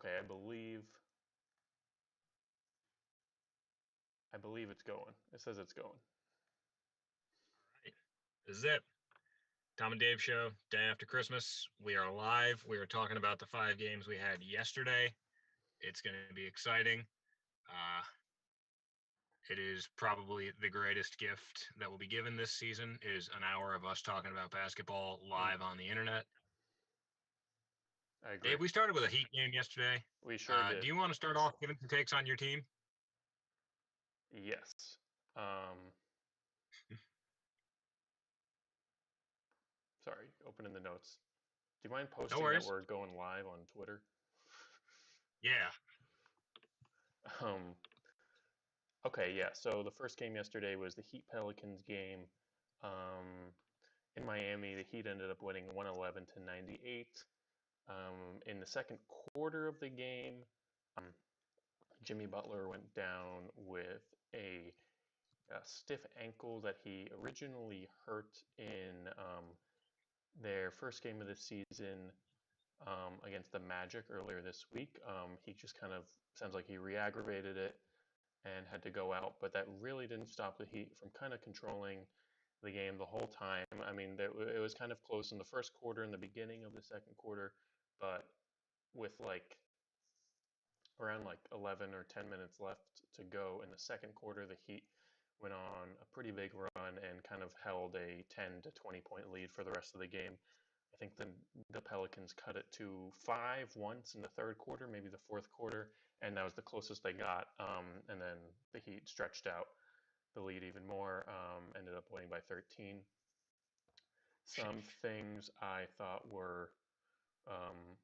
Okay, I believe it's going. It says it's going. Right. This is it. Tom and Dave show, day after Christmas. We are live. We are talking about the 5 games we had yesterday. It's going to be exciting. Uh, it is probably the greatest gift that will be given this season is an hour of us talking about basketball live on the internet. I agree. Dave, we started with a Heat game yesterday. We sure Do did. you want to start off giving some takes on your team? Yes. Sorry, opening the notes. Do you mind No posting that worries. we're going live on Twitter? Yeah. Um, okay, yeah. So the first game yesterday was the Heat Pelicans game. In Miami, the Heat ended up winning 111 to 98. In the second quarter of the game, Jimmy Butler went down with a stiff ankle that he originally hurt in their first game of the season against the Magic earlier this week. He just kind of sounds like he re-aggravated it and had to go out, but that really didn't stop the Heat from kind of controlling the game the whole time. I mean, it was kind of close in the first quarter and the beginning of the second quarter, but with around 11 or 10 minutes left to go in the second quarter, the Heat went on a pretty big run and kind of held a 10 to 20 point lead for the rest of the game. I think the Pelicans cut it to 5 once in the third quarter, maybe the fourth quarter, and that was the closest they got. And then the Heat stretched out the lead even more, ended up winning by 13. Some things I thought were um,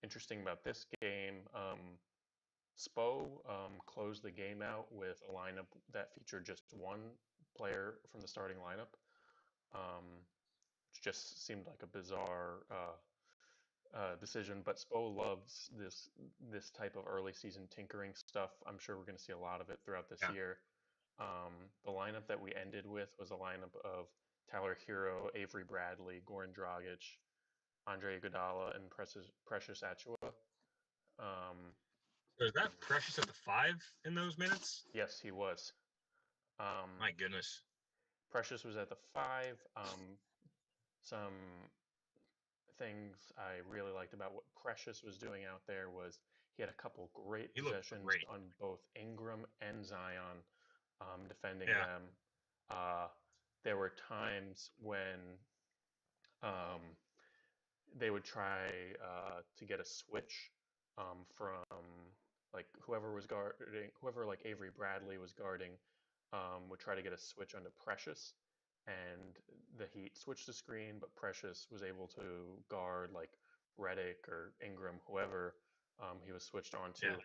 interesting about this game. Spo closed the game out with a lineup that featured just one player from the starting lineup, which just seemed like a bizarre decision. But Spo loves this type of early season tinkering stuff. I'm sure we're going to see a lot of it throughout this Yeah. year. The lineup that we ended with was a lineup of Tyler Hero, Avery Bradley, Goran Dragic, Andre Iguodala, and Precious Achua. So is that Precious at the 5 in those minutes? Yes, he was. My goodness. Precious was at the 5. Some things I really liked about what Precious was doing out there was he had a couple great He looked possessions great. on both Ingram and Zion, defending Yeah. them. Uh, there were times when um, they would try to get a switch from whoever was guarding, whoever like Avery Bradley was guarding, would try to get a switch onto Precious, and the Heat switched the screen, but Precious was able to guard like Redick or Ingram, whoever he was switched onto. Yeah.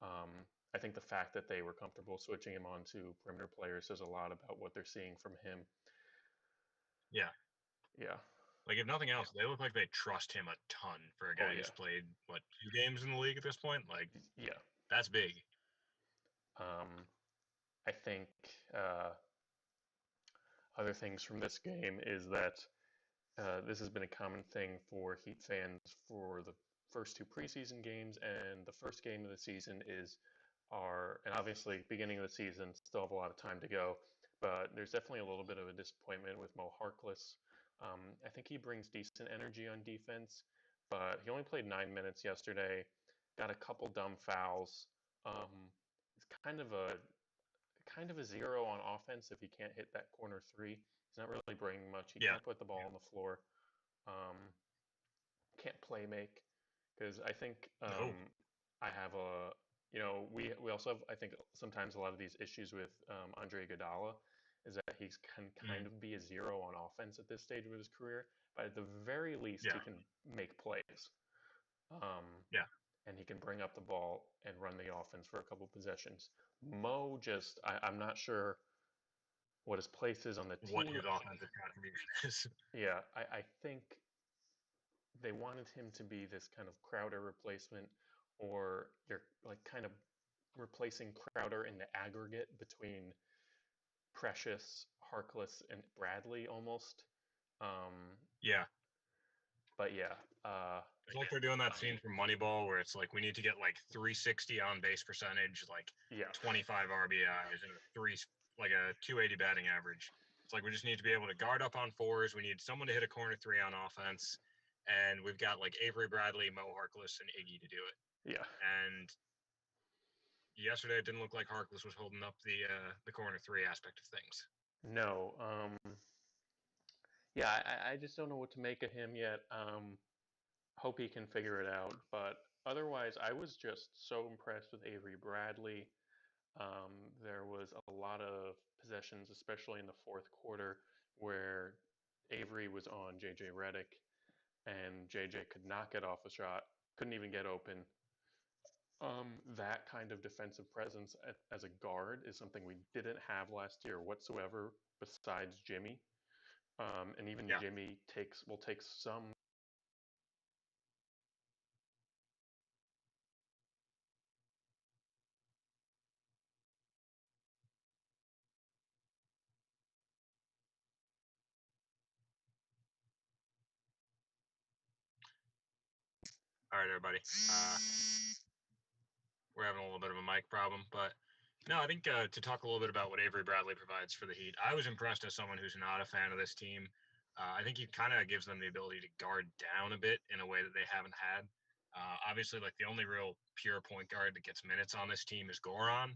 Um, I think the fact that they were comfortable switching him onto perimeter players says a lot about what they're seeing from him. Yeah. Yeah. Like, if nothing else, they look like they trust him a ton for a Oh guy yeah. who's played, 2 games in the league at this point? Like, Yeah. that's big. I think other things from this game is that this has been a common thing for Heat fans for the first 2 preseason games, and the first game of the season is and obviously beginning of the season, still have a lot of time to go, but there's definitely a little bit of a disappointment with Mo Harkless. I think he brings decent energy on defense, but he only played 9 minutes yesterday, got a couple dumb fouls. It's kind of a zero on offense if he can't hit that corner three. He's not really bringing much. He Yeah. can't put the ball on the floor. Um, can't play make because I think No. I have a we also have I think sometimes a lot of these issues with Andre Iguodala is that he can kind Mm. of be a zero on offense at this stage of his career, but at the very least he Yeah. can make plays. Um, Yeah. and he can bring up the ball and run the offense for a couple possessions. Mo just I'm not sure what his place is on the What team. his offensive contribution is. Yeah, I think they wanted him to be this kind of Crowder replacement, or you're like kind of replacing Crowder in the aggregate between Precious, Harkless, and Bradley almost. Um, Yeah. but yeah, It's like they're doing that scene from Moneyball where it's like we need to get like 360 on base percentage, like Yeah. 25 RBIs and a 280 batting average. It's like we just need to be able to guard up on fours. We need someone to hit a corner three on offense, and we've got like Avery Bradley, Mo Harkless, and Iggy to do it. Yeah. And yesterday it didn't look like Harkless was holding up the corner three aspect of things. No. Yeah, I just don't know what to make of him yet. Hope he can figure it out. But otherwise, I was just so impressed with Avery Bradley. There was a lot of possessions, especially in the fourth quarter, where Avery was on JJ Redick, and JJ could not get off a shot, couldn't even get open. That kind of defensive presence as a guard is something we didn't have last year whatsoever, besides Jimmy. And even Yeah. Jimmy will take some. All right, everybody. We're having a little bit of a mic problem, but no, I think to talk a little bit about what Avery Bradley provides for the Heat, I was impressed as someone who's not a fan of this team. I think he kind of gives them the ability to guard down a bit in a way that they haven't had. Obviously, like the only real pure point guard that gets minutes on this team is Goran.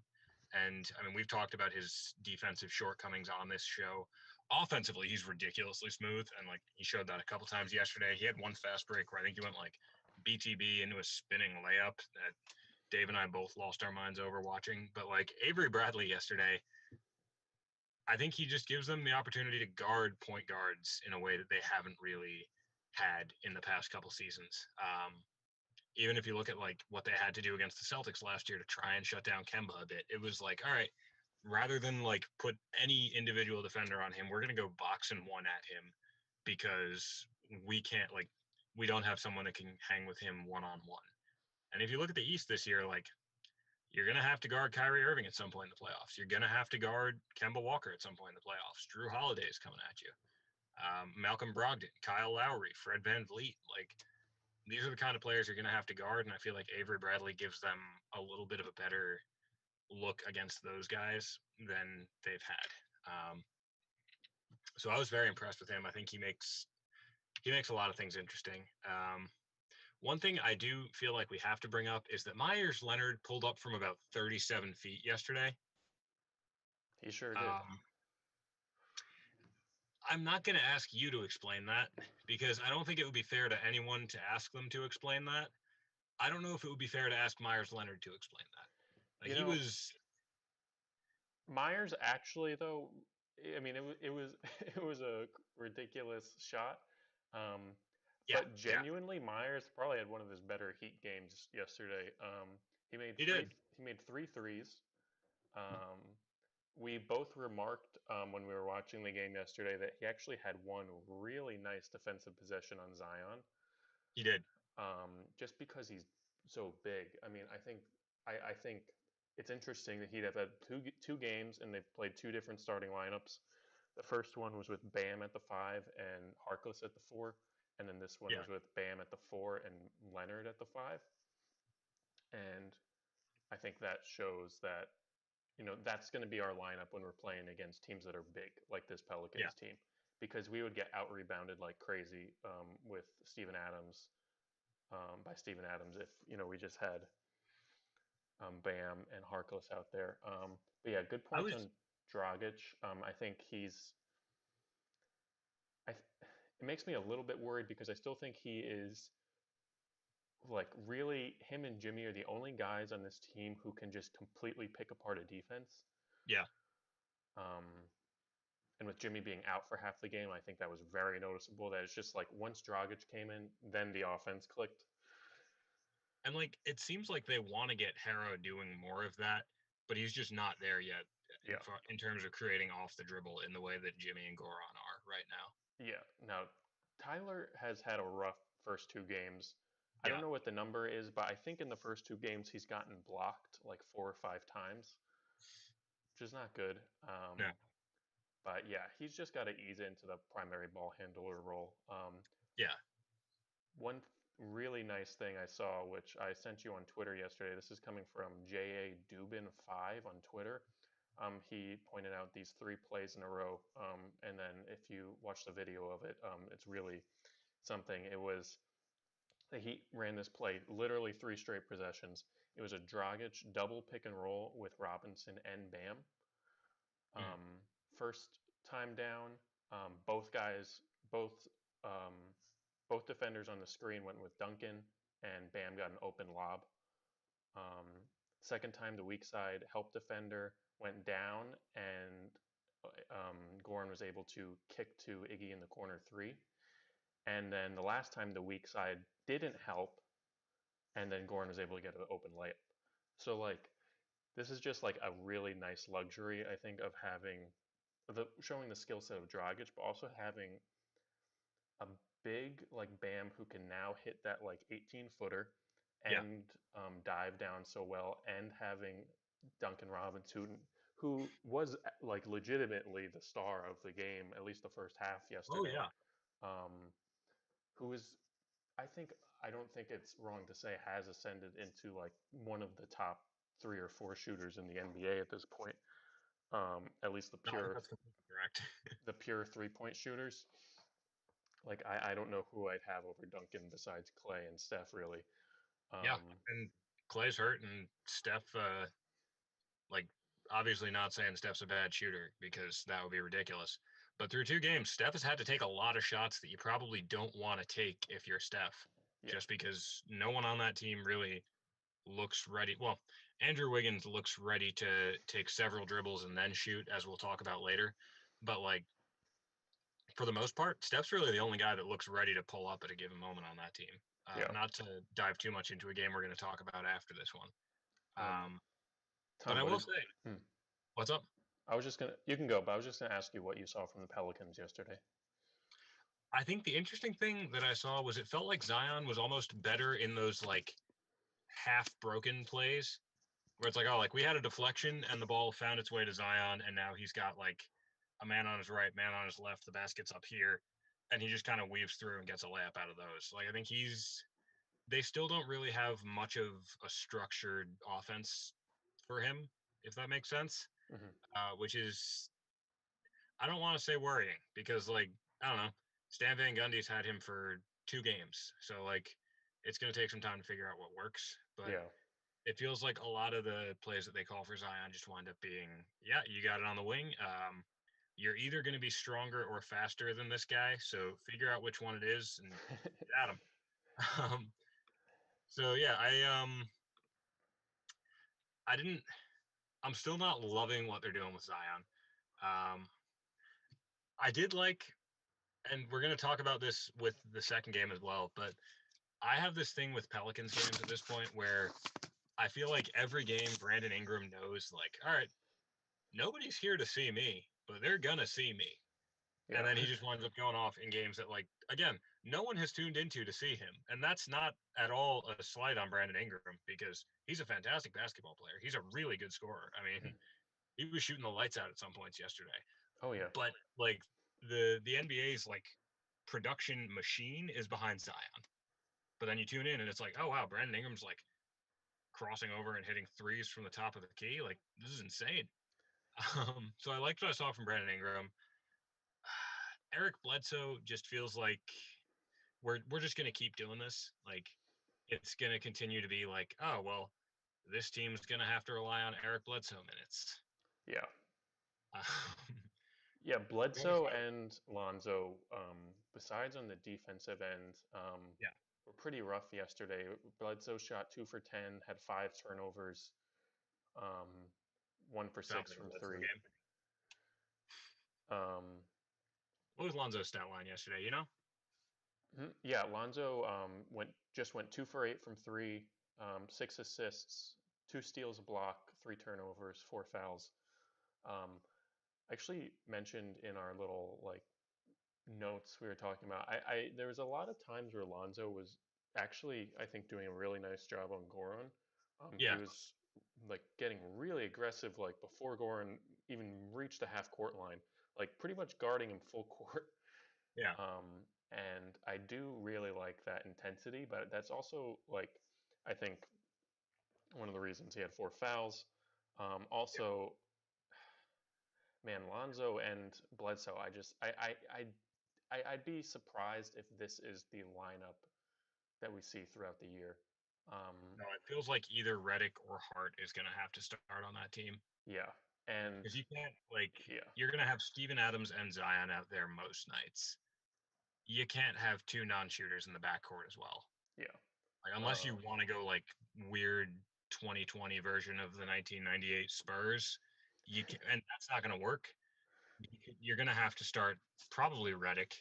And I mean, we've talked about his defensive shortcomings on this show. Offensively, he's ridiculously smooth. And like he showed that a couple times yesterday. He had one fast break where I think he went like BTB into a spinning layup that Dave and I both lost our minds over watching. But like Avery Bradley yesterday, I think he just gives them the opportunity to guard point guards in a way that they haven't really had in the past couple seasons. Even if you look at like what they had to do against the Celtics last year to try and shut down Kemba a bit, it was like, all right, rather than like put any individual defender on him, we're going to go box and one at him because we don't have someone that can hang with him one on one. And if you look at the East this year, like you're going to have to guard Kyrie Irving at some point in the playoffs. You're going to have to guard Kemba Walker at some point in the playoffs. Drew Holiday is coming at you. Malcolm Brogdon, Kyle Lowry, Fred VanVleet. Like, these are the kind of players you're going to have to guard, and I feel like Avery Bradley gives them a little bit of a better look against those guys than they've had. So I was very impressed with him. I think he makes a lot of things interesting. One thing I do feel like we have to bring up is that Myers Leonard pulled up from about 37 feet yesterday. He sure did. I'm not going to ask you to explain that because I don't think it would be fair to anyone to ask them to explain that. I don't know if it would be fair to ask Myers Leonard to explain that. Like, Myers actually, though, I mean, it was it was a ridiculous shot. But genuinely, Myers probably had one of his better Heat games yesterday. He made three threes. We both remarked when we were watching the game yesterday that he actually had one really nice defensive possession on Zion. He did. Just because he's so big. I mean, I think it's interesting that he'd have had two games and they've played two different starting lineups. The first one was with Bam at the 5 and Harkless at the 4, and then this one was with Bam at the 4 and Leonard at the 5. And I think that shows that that's going to be our lineup when we're playing against teams that are big, like this Pelicans team, because we would get out rebounded like crazy with Steven Adams, by Steven Adams if we just had Bam and Harkless out there. But yeah, good points on Dragic. I think it makes me a little bit worried because I still think he is like really him and Jimmy are the only guys on this team who can just completely pick apart a defense. Yeah. And with Jimmy being out for half the game, I think that was very noticeable. That it's just like once Dragic came in, then the offense clicked. And like it seems like they want to get Harrow doing more of that, but he's just not there yet in terms of creating off the dribble in the way that Jimmy and Goran are right now. Yeah. Now, Tyler has had a rough first two games. I don't know what the number is, but I think in the first two games he's gotten blocked like 4 or 5 times, which is not good. But yeah, he's just got to ease into the primary ball handler role. really nice thing I saw, which I sent you on Twitter yesterday. This is coming from JA Dubin5 on Twitter. He pointed out these 3 plays in a row, and then if you watch the video of it, it's really something. It was the Heat ran this play literally 3 straight possessions. It was a Dragic double pick and roll with Robinson and Bam. Mm. First time down, both guys, both um, both defenders on the screen went with Duncan, and Bam got an open lob. Um, Second time, the weak side help defender went down, and Goran was able to kick to Iggy in the corner 3. And then the last time, the weak side didn't help, and then Goran was able to get an open layup. So like, this is just like a really nice luxury, I think, of having showing the skill set of Dragic, but also having a big like Bam who can now hit that like 18-footer Yeah. and dive down so well, and having Duncan Robinson, who was like legitimately the star of the game, at least the first half Oh yesterday, yeah. um, who is, I don't think it's wrong to say, has ascended into like one of the top 3 or 4 shooters in the NBA at this point. At least No, that's completely correct. the pure 3-point shooters. Like I don't know who I'd have over Duncan besides Clay and Steph really. Yeah, Um, and Clay's hurt, and Steph, like, obviously not saying Steph's a bad shooter because that would be ridiculous. But through 2 games, Steph has had to take a lot of shots that you probably don't want to take if you're Steph, yeah, just because no one on that team really looks ready. Well, Andrew Wiggins looks ready to take several dribbles and then shoot, as we'll talk about later. But like, for the most part, Steph's really the only guy that looks ready to pull up at a given moment on that team. yeah. Not to dive too much into a game we're going to talk about after this one. Um, But Tom, I what will did? say, Hmm, what's up? I was just gonna. You can go, but I was just gonna ask you what you saw from the Pelicans yesterday. I think the interesting thing that I saw was it felt like Zion was almost better in those like half broken plays where it's like, oh, like we had a deflection and the ball found its way to Zion, and now he's got like a man on his right, man on his left, the basket's up here, and he just kind of weaves through and gets a layup out of those. Like I think they still don't really have much of a structured offense for him, if that makes sense. Hmm. Which is, I don't want to say worrying because like I don't know, Stan Van Gundy's had him for 2 games, so like it's going to take some time to figure out what works. But Yeah, it feels like a lot of the plays that they call for Zion just wind up being, yeah, you got it on the wing. You're either going to be stronger or faster than this guy, so figure out which one it is and get at him. Um, so yeah, I didn't. I'm still not loving what they're doing with Zion. Um, I did like, and we're going to talk about this with the second game as well, but I have this thing with Pelicans games at this point where I feel like every game Brandon Ingram knows, like, all right, nobody's here to see me, but they're gonna see me. And yeah, then he just winds up going off in games that, like, again, no one has tuned into to see him. And that's not at all a slight on Brandon Ingram because he's a fantastic basketball player. He's a really good scorer. I mean, Mhm. he was shooting the lights out at some points yesterday. Oh yeah, But like the NBA's like production machine is behind Zion. But then you tune in and it's like, oh wow, Brandon Ingram's like crossing over and hitting threes from the top of the key. Like this is insane. So I liked what I saw from Brandon Ingram. Eric Bledsoe just feels like we're just gonna keep doing this. Like it's gonna continue to be like, oh well, this team's gonna have to rely on Eric Bledsoe minutes. yeah, Um, yeah. you want to Bledsoe talk? and Lonzo, besides on the defensive end, Yeah, were pretty rough yesterday. Bledsoe shot 2 for 10, had 5 turnovers, um, one for sounds six like a from Bledsoe three. game. Um, What was Lonzo's stat line yesterday? You know? yeah, Lonzo went 2 for 8 from three, 6 assists, 2 steals, a block, 3 turnovers, 4 fouls. Um, actually mentioned in our little like notes we were talking about. There was a lot of times where Lonzo was actually, I think, doing a really nice job on Goran. He Yeah, was like getting really aggressive, like before Goran even reached the half court line, like pretty much guarding him full court. yeah, Um, and I do really like that intensity, but that's also like I think one of the reasons he had 4 fouls. Also, man, Lonzo and Bledsoe. I'd be surprised if this is the lineup that we see throughout the year. No, it feels like either Reddick or Hart is going to have to start on that team. Yeah, and Because you can't, like, yeah, you're going to have Steven Adams and Zion out there most nights. You can't have two non-shooters in the backcourt as well. yeah, Like, unless you want to go like weird 2020 version of the 1998 Spurs, you can, and that's not going to work. You're going to have to start probably Reddick,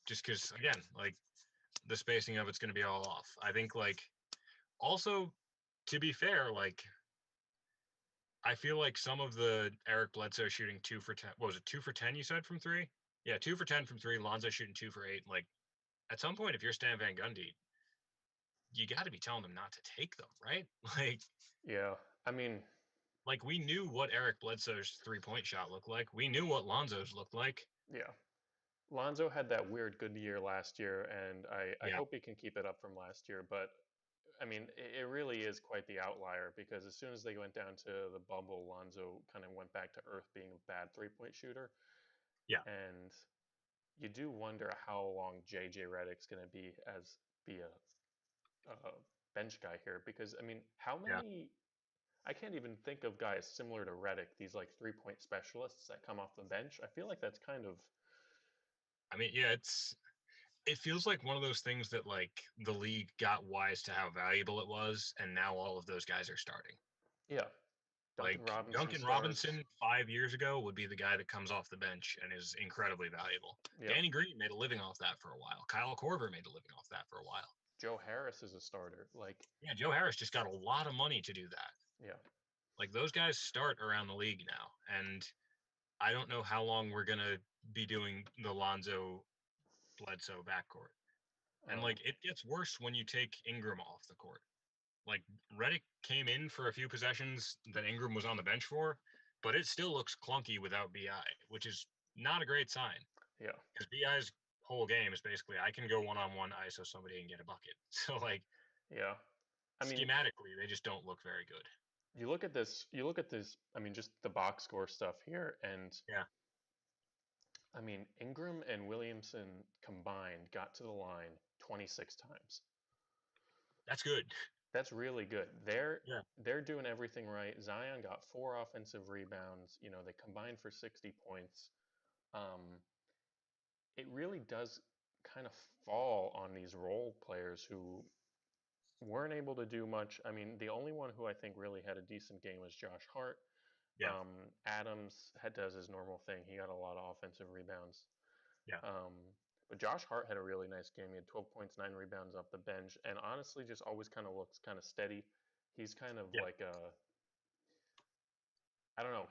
just because again, like the spacing of it's going to be all off. I think like also to be fair, like I feel like some of the Eric Bledsoe shooting 2 for 10. What was it, 2 for 10? You said from three? Yeah, 2 for 10 from three. Lonzo shooting 2 for 8. Like at some point, if you're Stan Van Gundy, you got to be telling them not to take them, right? yeah. I mean, Like we knew what Eric Bledsoe's 3-point shot looked like. We knew what Lonzo's looked like. yeah. Lonzo had that weird good year last year, and I Yeah, hope he can keep it up from last year. But I mean, it really is quite the outlier because as soon as they went down to the bubble, Lonzo kind of went back to earth being a bad 3-point shooter. yeah, And you do wonder how long JJ Redick's going to be a bench guy here because I mean, how yeah. many? I can't even think of guys similar to Reddick, these like 3-point specialists that come off the bench. I feel like that's kind of I mean, yeah, it feels like one of those things that like the league got wise to how valuable it was, and now all of those guys are starting. yeah. Duncan Like Robinson Duncan starts. Robinson 5 years ago would be the guy that comes off the bench and is incredibly valuable. Yeah. Danny Green made a living off that for a while. Kyle Korver made a living off that for a while. Joe Harris is a starter. Like, Yeah, Joe Harris just got a lot of money to do that. yeah. Like those guys start around the league now, and I don't know how long we're gonna be doing the Lonzo Bledsoe backcourt. And Um, like it gets worse when you take Ingram off the court. Like Reddick came in for a few possessions that Ingram was on the bench for, but it still looks clunky without BI, which is not a great sign yeah. because BI's whole game is basically I can go one-on-one ISO somebody and get a bucket. So like Yeah. I mean, schematically, they just don't look very good. you look at this, I mean, just the box score stuff here, and Yeah, I mean, Ingram and Williamson combined got to the line 26 times. that's good. That's really good. They're Yeah, they're doing everything right. Zion got 4 offensive rebounds. You know, they combined for 60 points. Um, it really does kind of fall on these role players who weren't able to do much. I mean, the only one who I think really had a decent game was Josh Hart. yeah, Adams does his normal thing. He got a lot of offensive rebounds. yeah, Um, but Josh Hart had a really nice game. He had 12 points, 9 rebounds off the bench, and honestly, just always kind of looks kind of steady. He's kind of yeah. like a, I don't know.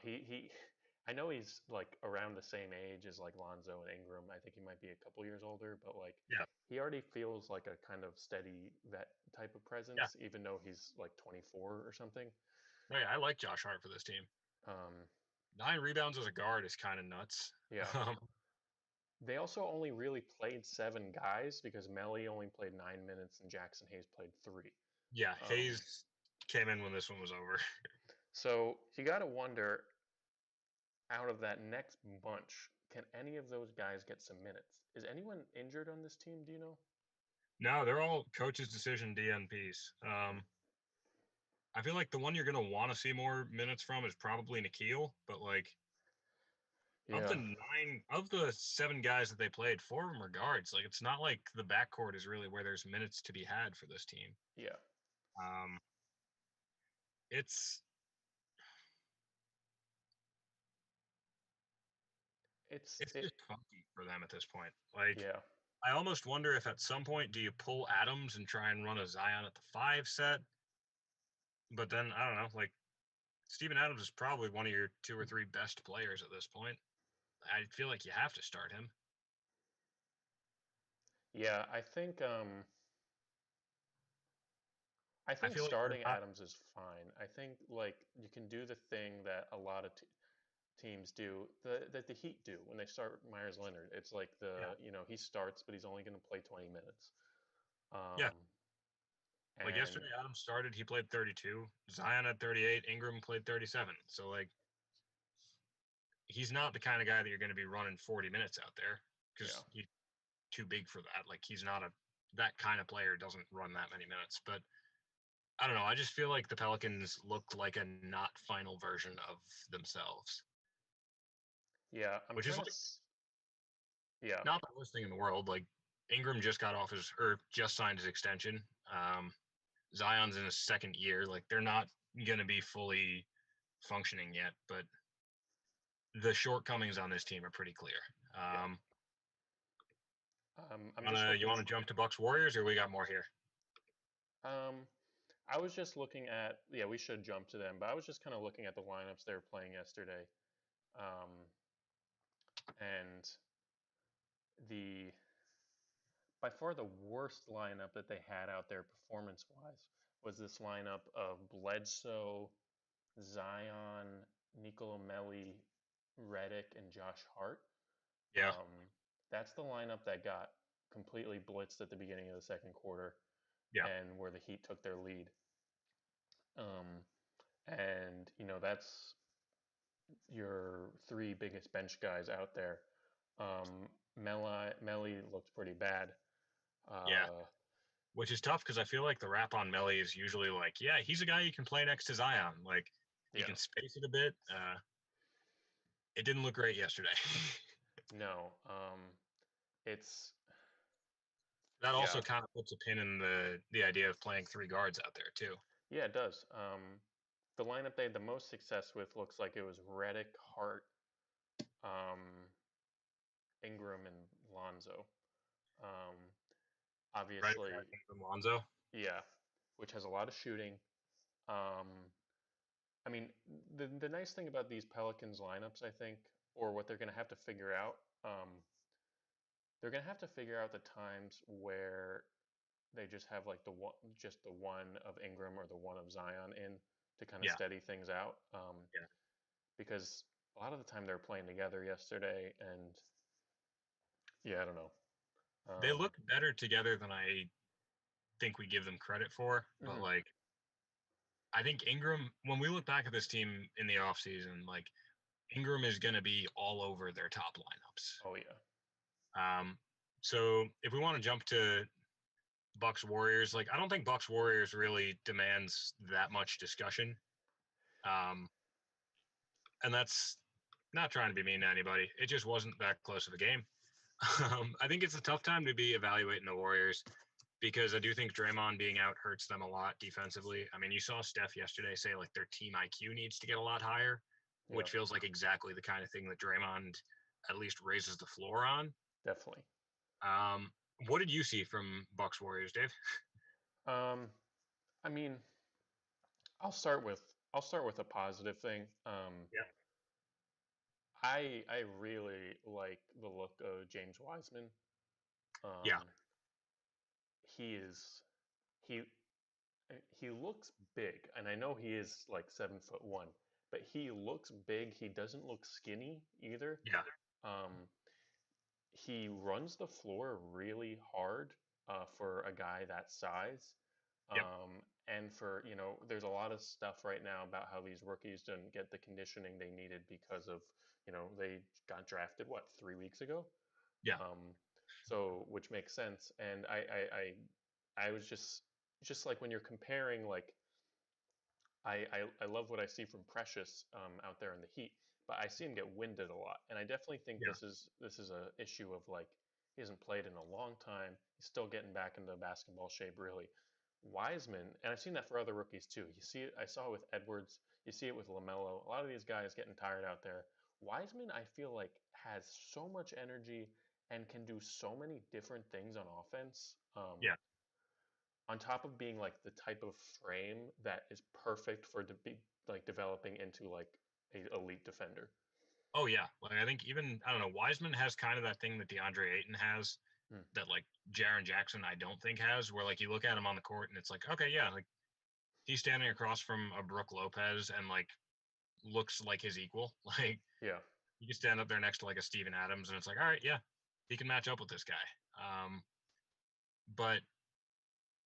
I know he's like around the same age as like Lonzo and Ingram. I think he might be a couple years older, but like Yeah, he already feels like a kind of steady vet type of yeah. presence, even though he's like 24 or something. No, yeah, I like Josh Hart for this team. Um, 9 rebounds as a guard is kind of nuts. yeah. Um, They also only really played 7 guys because Melly only played 9 minutes and Jackson Hayes played 3. yeah, Um, Hayes came in when this one was over. so you got to wonder, out of that next bunch, can any of those guys get some minutes? Is anyone injured on this team? Do you know? No, they're all coach's decision DNPs. I feel like the one you're gonna want to see more minutes from is probably Nikhil, but like Yeah, of the 7 guys that they played, 4 of them are guards. Like it's not like the backcourt is really where there's minutes to be had for this team. yeah. Um, it's It's it's it. just funky for them at this point. Like Yeah, I almost wonder if at some point do you pull Adams and try and run a Zion at the 5 set, but then I don't know. Like Steven Adams is probably one of your 2 or 3 best players at this point. I feel like you have to start him. yeah. I I think feel like they're starting not. Adams is fine. I think like you can do the thing that a lot of teams do that the Heat do when they start Myers Leonard. It's like Yeah. he starts, but he's only going to play 20 minutes. Yeah. Um, Like and yesterday, Adams started. He played 32. Zion had 38. Ingram played 37. So like, he's not the kind of guy that you're going to be running 40 minutes out there yeah, because he's too big for that. Like, he's not that kind of player. Doesn't run that many minutes. But I don't know. I just feel like the Pelicans look like a not final version of themselves, yeah, which is like yeah, not the worst thing in the world. Like, Ingram just got off his or just signed his extension. Zion's in his second year. Like, they're not going to be fully functioning yet, but the shortcomings on this team are pretty clear. yeah. Um, I'm just you looking. want to jump to Bucks Warriors, or we got more here? Um, I was just looking at yeah, we should jump to them, but I was just kind of looking at the lineups they were playing yesterday, um, and the by far the worst lineup that they had out there performance wise was this lineup of Bledsoe, Zion, Nicola Melli, Reddick, and Josh Hart. Yeah, That's the lineup that got completely blitzed at the beginning of the second quarter yeah, and where the Heat took their lead. Um, and that's your three biggest bench guys out there. Melli looked pretty bad. yeah. Uh, Which is tough because I feel like the rap on Melly is usually like, yeah, he's a guy you can play next to Zion. Like, he yeah, can space it a bit. It didn't look great yesterday. no, it's That yeah, also kind of puts a pin in the idea of playing three guards out there too. yeah, it does. The lineup they had the most success with looks like it was Reddick, Hart, um, Ingram, and Lonzo. Um, Right, obviously, from Lonzo. yeah, which has a lot of shooting. Um, I mean, the nice thing about these Pelicans lineups, I think, or what they're going to have to figure out, they're going to have to figure out the times where they just have like just the one of Ingram or the one of Zion in to kind of Yeah, steady things out. yeah. Because a lot of the time they're playing together yesterday, and yeah, I don't know. They Um, look better together than I think we give them credit for. But mhm. like, I think Ingram, when we look back at this team in the offseason, like, Ingram is going to be all over their top lineups. Oh yeah, So if we want to jump to Bucks Warriors, like, I don't think Bucks Warriors really demands that much discussion. Um, and that's not trying to be mean to anybody. It just wasn't that close of a game. I think it's a tough time to be evaluating the Warriors because I do think Draymond being out hurts them a lot defensively. I mean, you saw Steph yesterday say like their team IQ needs to get a lot higher, yeah, which feels like exactly the kind of thing that Draymond at least raises the floor on. definitely. Um, what did you see from Bucks Warriors, Dave? Um, I mean, I'll start with I'll start with a positive thing. Yeah. I really like the look of James Wiseman. Yeah. Um, he is he he looks big, and I know he is like 7'1", but he looks big. He doesn't look skinny either. Yeah. Um, he runs the floor really hard for a guy that size. Yep. And for, there's a lot of stuff right now about how these rookies didn't get the conditioning they needed because of, they got drafted, what, 3 weeks ago? Yeah. So, which makes sense. And I was just like when you're comparing, like, I love what I see from Precious out there in the Heat, but I see him get winded a lot, and I definitely think Yeah. this is a issue of like he hasn't played in a long time. He's still getting back into basketball shape, really. Wiseman, and I've seen that for other rookies too. You see it. I saw it with Edwards. You see it with Lamelo. A lot of these guys getting tired out there. Wiseman, I feel like has so much energy and can do so many different things on offense. Yeah. On top of being like the type of frame that is perfect for to be like developing into like a elite defender. Oh yeah. Like, I think even I don't know, Wiseman has kind of that thing that DeAndre Ayton has Hmm. that like Jaren Jackson I don't think has, where like you look at him on the court and it's like, okay, yeah, like he's standing across from a Brooke Lopez and like looks like his equal. Like Yeah. you can stand up there next to like a Steven Adams, and it's like, all right, yeah, he can match up with this guy. But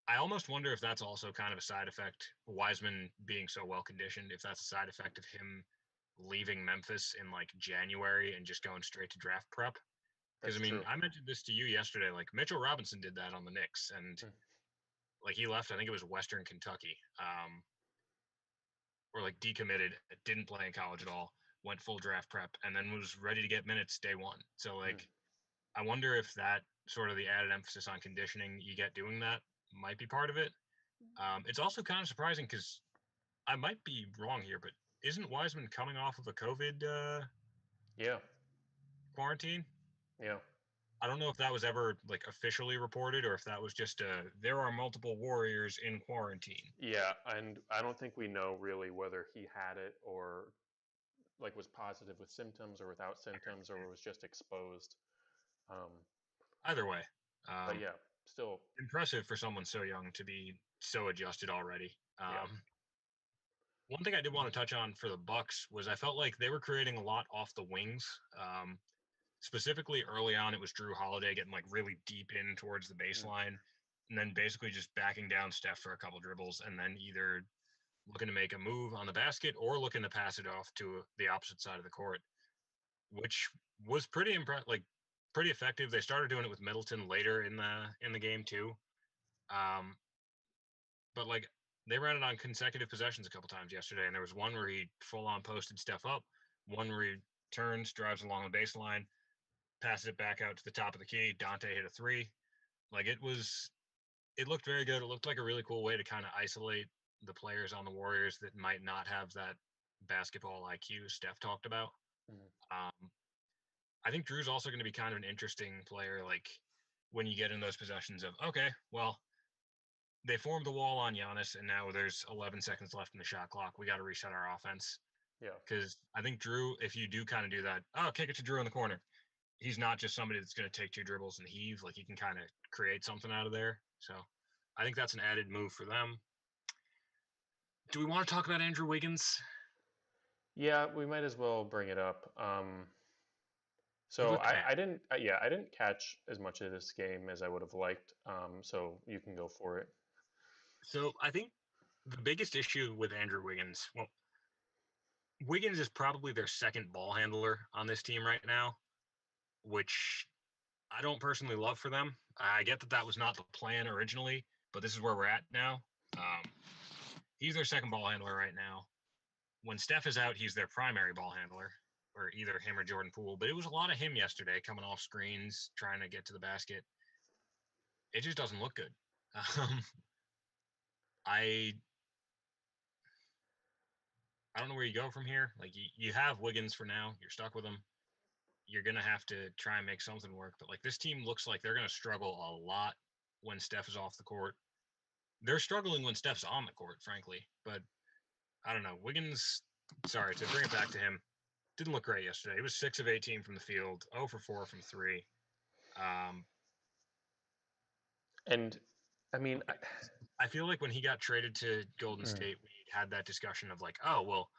I almost wonder if that's also kind of a side effect, Wiseman being so well conditioned, if that's a side effect of him leaving Memphis in like January and just going straight to draft prep. Because That's I mean, true. I mentioned this to you yesterday. Like Mitchell Robinson did that on the Knicks, and Mm. like he left. I think it was Western Kentucky, or like decommitted, didn't play in college at all, went full draft prep, and then was ready to get minutes day one. So Mm. like, I wonder if that sort of the added emphasis on conditioning you get doing that might be part of it. It's also kind of surprising because I might be wrong here, but isn't Wiseman coming off of a COVID Yeah. quarantine? Yeah. I don't know if that was ever like officially reported or if that was just there are multiple Warriors in quarantine. Yeah, and I don't think we know really whether he had it or like was positive with symptoms or without symptoms or was just exposed. Um, Either way, but yeah, still, impressive for someone so young to be so adjusted already. yeah. One thing I did want to touch on for the Bucks was I felt like they were creating a lot off the wings. Specifically early on, it was Drew Holiday getting like really deep in towards the Mm. baseline, and then basically just backing down Steph for a couple dribbles, and then either looking to make a move on the basket or looking to pass it off to the opposite side of the court, which was pretty effective. They started doing it with Middleton later in the game too. Um, but like they ran it on consecutive possessions a couple times yesterday, and there was one where he full on posted Steph up, one where he turns, drives along the baseline, passes it back out to the top of the key. Dante hit a three. Like it looked very good. It looked like a really cool way to kind of isolate the players on the Warriors that might not have that basketball IQ Steph talked about. Mm. Um, I think Drew's also going to be kind of an interesting player. Like when you get in those possessions of, okay, well, they formed the wall on Giannis, and now there's 11 seconds left in the shot clock. We got to reset our offense. Yeah. Because I think Drew, if you do kind of do that, oh, kick it to Drew in the corner. He's not just somebody that's going to take two dribbles and heave. Like he can kind of create something out of there. So I think that's an added move for them. Do we want to talk about Andrew Wiggins? Yeah, we might as well bring it up. He So looked bad. I didn't catch as much of this game as I would have liked. So you can go for it. So I think the biggest issue with Andrew Wiggins, well, Wiggins is probably their second ball handler on this team right now, which I don't personally love for them. I get that that was not the plan originally, but this is where we're at now. Um, he's their second ball handler right now. When Steph is out, he's their primary ball handler, or either him or Jordan Poole. But it was a lot of him yesterday, coming off screens, trying to get to the basket. It just doesn't look good. Um, I I don't know where you go from here. Like you have Wiggins for now. You're stuck with him. You're gonna have to try and make something work. But like this team looks like they're gonna struggle a lot when Steph is off the court. They're struggling when Steph's on the court, frankly. But I don't know. Wiggins, sorry to bring it back to him, didn't look great yesterday. He was 6 of 18 from the field, 0 for 4 from three. Um, And I mean, I feel like when he got traded to Golden mm, State, we had that discussion of like, oh well,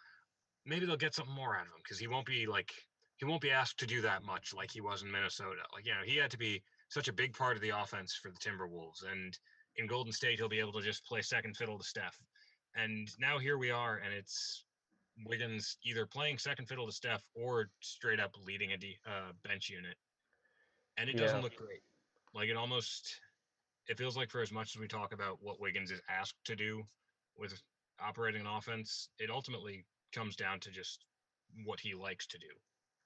maybe they'll get something more out of him because he won't be asked to do that much like he was in Minnesota. Like he had to be such a big part of the offense for the Timberwolves, and in Golden State he'll be able to just play second fiddle to Steph. And now here we are, and it's Wiggins either playing second fiddle to Steph or straight up leading a bench unit, and it yeah, doesn't look great. Like it feels like for as much as we talk about what Wiggins is asked to do with operating an offense, it ultimately comes down to just what he likes to do,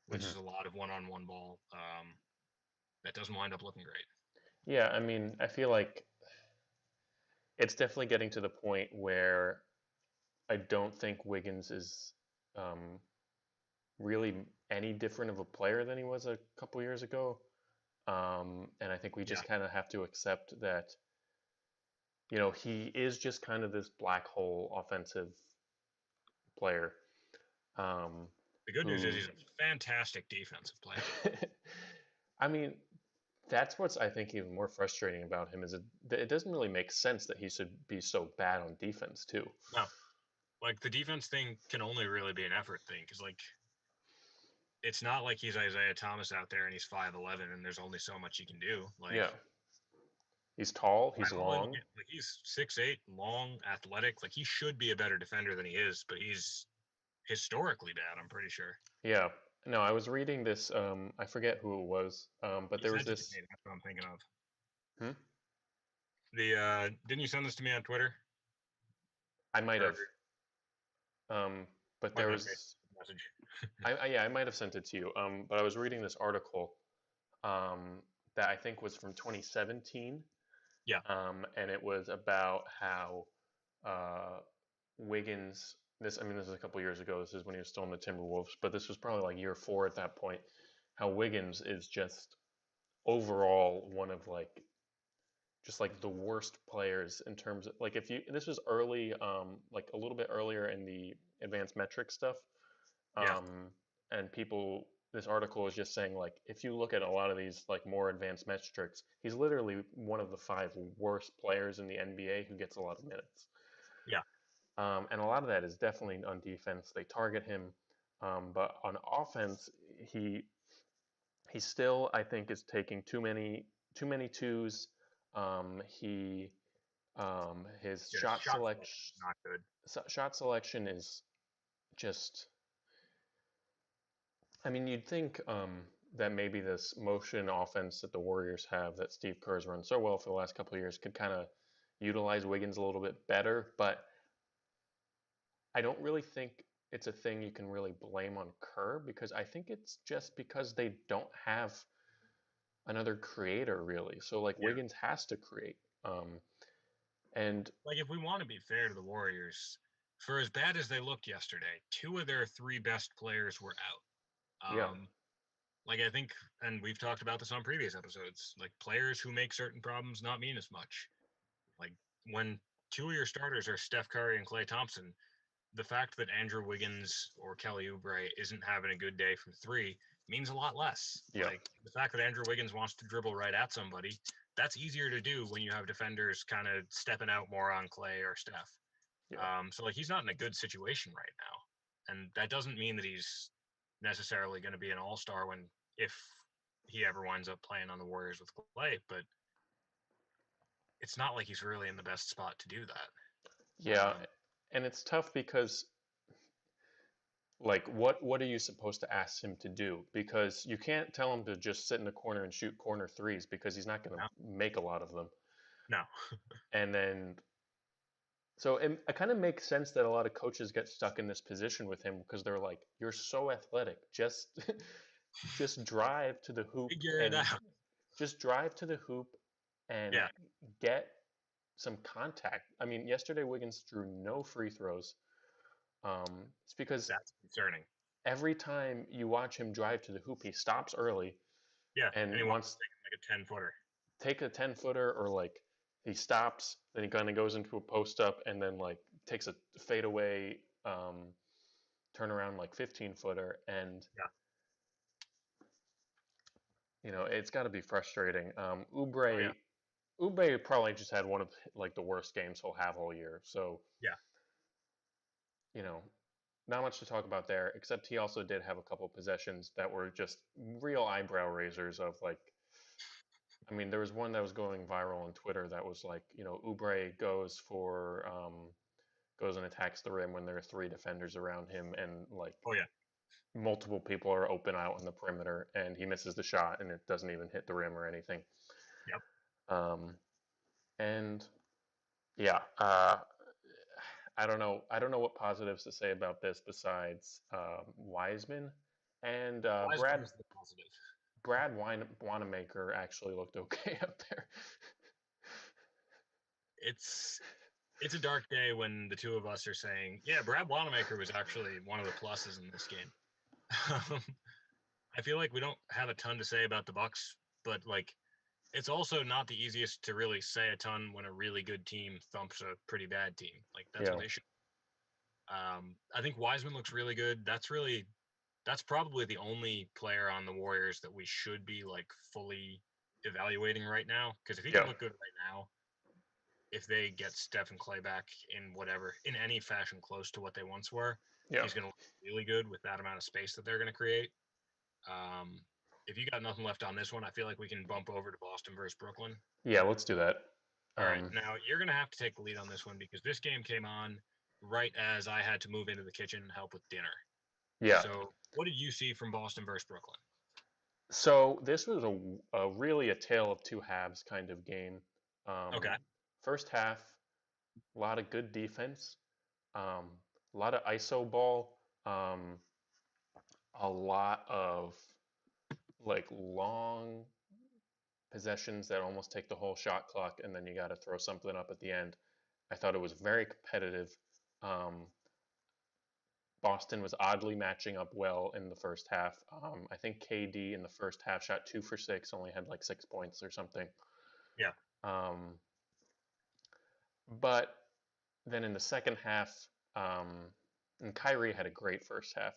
which hmm is a lot of one-on-one ball that doesn't wind up looking great. yeah. I mean, I feel like it's definitely getting to the point where I don't think Wiggins is um, really any different of a player than he was a couple years ago. And I think we Yeah, just kind of have to accept that, he is just kind of this black hole offensive player um, the good news is who, he's a fantastic defensive player. I mean, that's what's I think even more frustrating about him is it doesn't really make sense that he should be so bad on defense too. No, Like the defense thing can only really be an effort thing because like it's not like he's Isaiah Thomas out there and he's 5'11 and there's only so much he can do. Like Yeah, he's tall, by he's all long. like he's 6'8", long, athletic. Like he should be a better defender than he is, but he's historically bad. I'm pretty sure. Yeah. No, I was reading this. I forget who it was. But You there was sent it to this. me. That's what I'm thinking of. Hmm? The didn't you send this to me on Twitter? I might Or have. But might there have been a was. Facebook message. Yeah, I might have sent it to you. But I was reading this article. That I think was from 2017. Yeah. And it was about how uh, Wiggins. This is a couple years ago. This is when he was still in the Timberwolves, but this was probably like year 4 at that point. How Wiggins is just overall one of like just like the worst players in terms of like if you this was early like a little bit earlier in the advanced metric stuff Yeah. and people this article is just saying like if you look at a lot of these like more advanced metrics he's literally one of the 5 worst players in the NBA who gets a lot of minutes Yeah. and a lot of that is definitely on defense they target him but on offense he he still I think is taking too many twos he his Yeah. Shot selection is not good. shot selection is just. I mean, you'd think that maybe this motion offense that the Warriors have, that Steve Kerr's run so well for the last couple of years, could kind of utilize Wiggins a little bit better. But I don't really think it's a thing you can really blame on Kerr because I think it's just because they don't have another creator really. So like Yeah. Wiggins has to create. And Like if we want to be fair to the Warriors, for as bad as they looked yesterday, 2 of their 3 best players were out. yeah, Like I think, and we've talked about this on previous episodes, like players who make certain problems not mean as much. Like when 2 of your starters are Steph Curry and Klay Thompson, the fact that Andrew Wiggins or Kelly Oubre isn't having a good day from 3 means a lot less. yeah, Like the fact that Andrew Wiggins wants to dribble right at somebody, that's easier to do when you have defenders kind of stepping out more on Klay or Steph. yeah. So like he's not in a good situation right now, and that doesn't mean that he's necessarily going to be an all-star when if he ever winds up playing on the Warriors with Klay, but it's not like he's really in the best spot to do that. Yeah, and it's tough because like what are you supposed to ask him to do? Because you can't tell him to just sit in the corner and shoot corner threes because he's not going to No, make a lot of them. no, And then so it kind of makes sense that a lot of coaches get stuck in this position with him because they're like, "You're so athletic. Just just drive to the hoop figure it and out. just drive to the hoop and Yeah, get some contact." I mean, yesterday Wiggins drew no free throws. It's because that's concerning. every time you watch him drive to the hoop, he stops early Yeah, and and he wants to wants take like a 10-footer. take a 10 footer or like he stops, then he kind of goes into a post up and then like takes a fadeaway turn around like 15 footer. And, Yeah, it's got to be frustrating. oh yeah, Oubre probably just had one of like the worst games he'll have all year. So, yeah, you know, not much to talk about there, except he also did have a couple possessions that were just real eyebrow raisers of like, I mean, there was one that was going viral on Twitter that was like, Oubre goes and attacks the rim when there are 3 defenders around him and like oh yeah, multiple people are open out on the perimeter and he misses the shot and it doesn't even hit the rim or anything. yep. Um, and yeah, I don't know what positives to say about this besides Wiseman and Wiseman is the positive. Brad Wanamaker actually looked okay up there. It's it's a dark day when the 2 of us are saying, yeah, Brad Wanamaker was actually one of the pluses in this game. I feel like we don't have a ton to say about the Bucks, but like it's also not the easiest to really say a ton when a really good team thumps a pretty bad team. Like that's Yeah, what they should. I think Wiseman looks really good. That's probably the only player on the Warriors that we should be like fully evaluating right now. Because if he can yeah, look good right now, if they get Steph and Clay back in any fashion close to what they once were, Yeah. he's going to look really good with that amount of space that they're going to create. If you got nothing left on this one, I feel like we can bump over to Boston versus Brooklyn. Yeah, let's do that. All right, now you're going to have to take the lead on this one because this game came on right as I had to move into the kitchen and help with dinner. Yeah. So, what did you see from Boston versus Brooklyn? So this was a really a tale of two halves kind of game. Okay. First half, a lot of good defense, a lot of ISO ball, a lot of like long possessions that almost take the whole shot clock, and then you got to throw something up at the end. I thought it was very competitive. Um, Boston was oddly matching up well in the first half. I think KD in the first half shot 2 for 6, only had like 6 points or something. Yeah. Um, but then in the second half, and Kyrie had a great first half.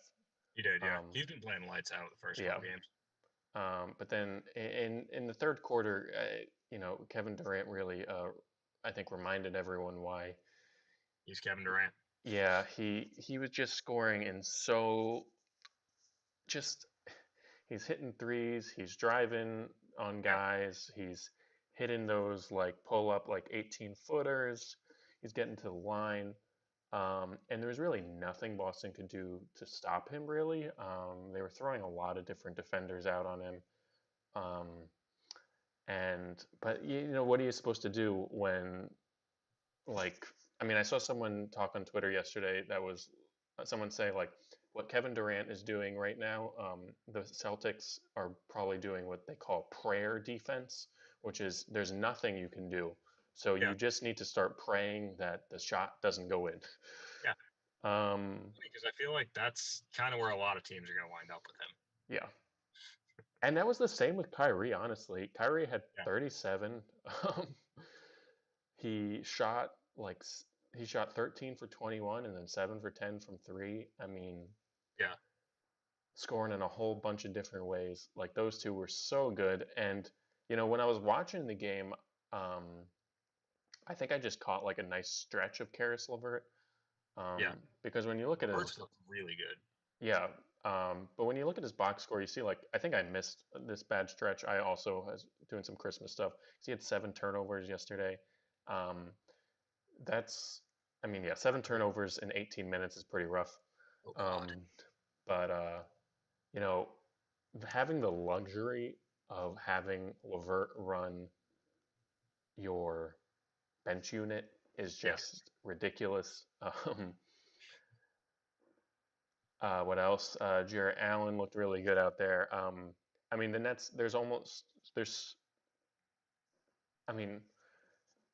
He did, yeah. Um, He's been playing lights out the first yeah. couple games. But then in the third quarter, Kevin Durant really, I think, reminded everyone why. He's Kevin Durant. Yeah, he was just scoring and so just he's hitting threes, he's driving on Yeah. guys, he's hitting those like pull up like 18 footers, he's getting to the line. And there was really nothing Boston could do to stop him, really. They were throwing a lot of different defenders out on him. Um, but what are you supposed to do when, like, I mean, I saw someone talk on Twitter yesterday that was someone say, like, what Kevin Durant is doing right now, the Celtics are probably doing what they call prayer defense, which is there's nothing you can do. So Yeah. you just need to start praying that the shot doesn't go in. Yeah. Um, Because I feel like that's kind of where a lot of teams are going to wind up with him. yeah. And that was the same with Kyrie, honestly. Kyrie had 37. Um, he shot like he shot 13 for 21 and then 7 for 10 from 3. I mean, yeah, scoring in a whole bunch of different ways. Like those two were so good. And when I was watching the game, um, I think I just caught like a nice stretch of Karis LeVert. yeah. Because when you look at Birds his look really good. Yeah, but when you look at his box score, you see like I think I missed this bad stretch. I also was doing some Christmas stuff. He had 7 turnovers yesterday. Um, that's, I mean, yeah, 7 turnovers in 18 minutes is pretty rough. Oh God. Um, but you know, having the luxury of having Levert run your bench unit is Yeah. just ridiculous. What else? Jarrett Allen looked really good out there. I mean, the Nets, there's, I mean,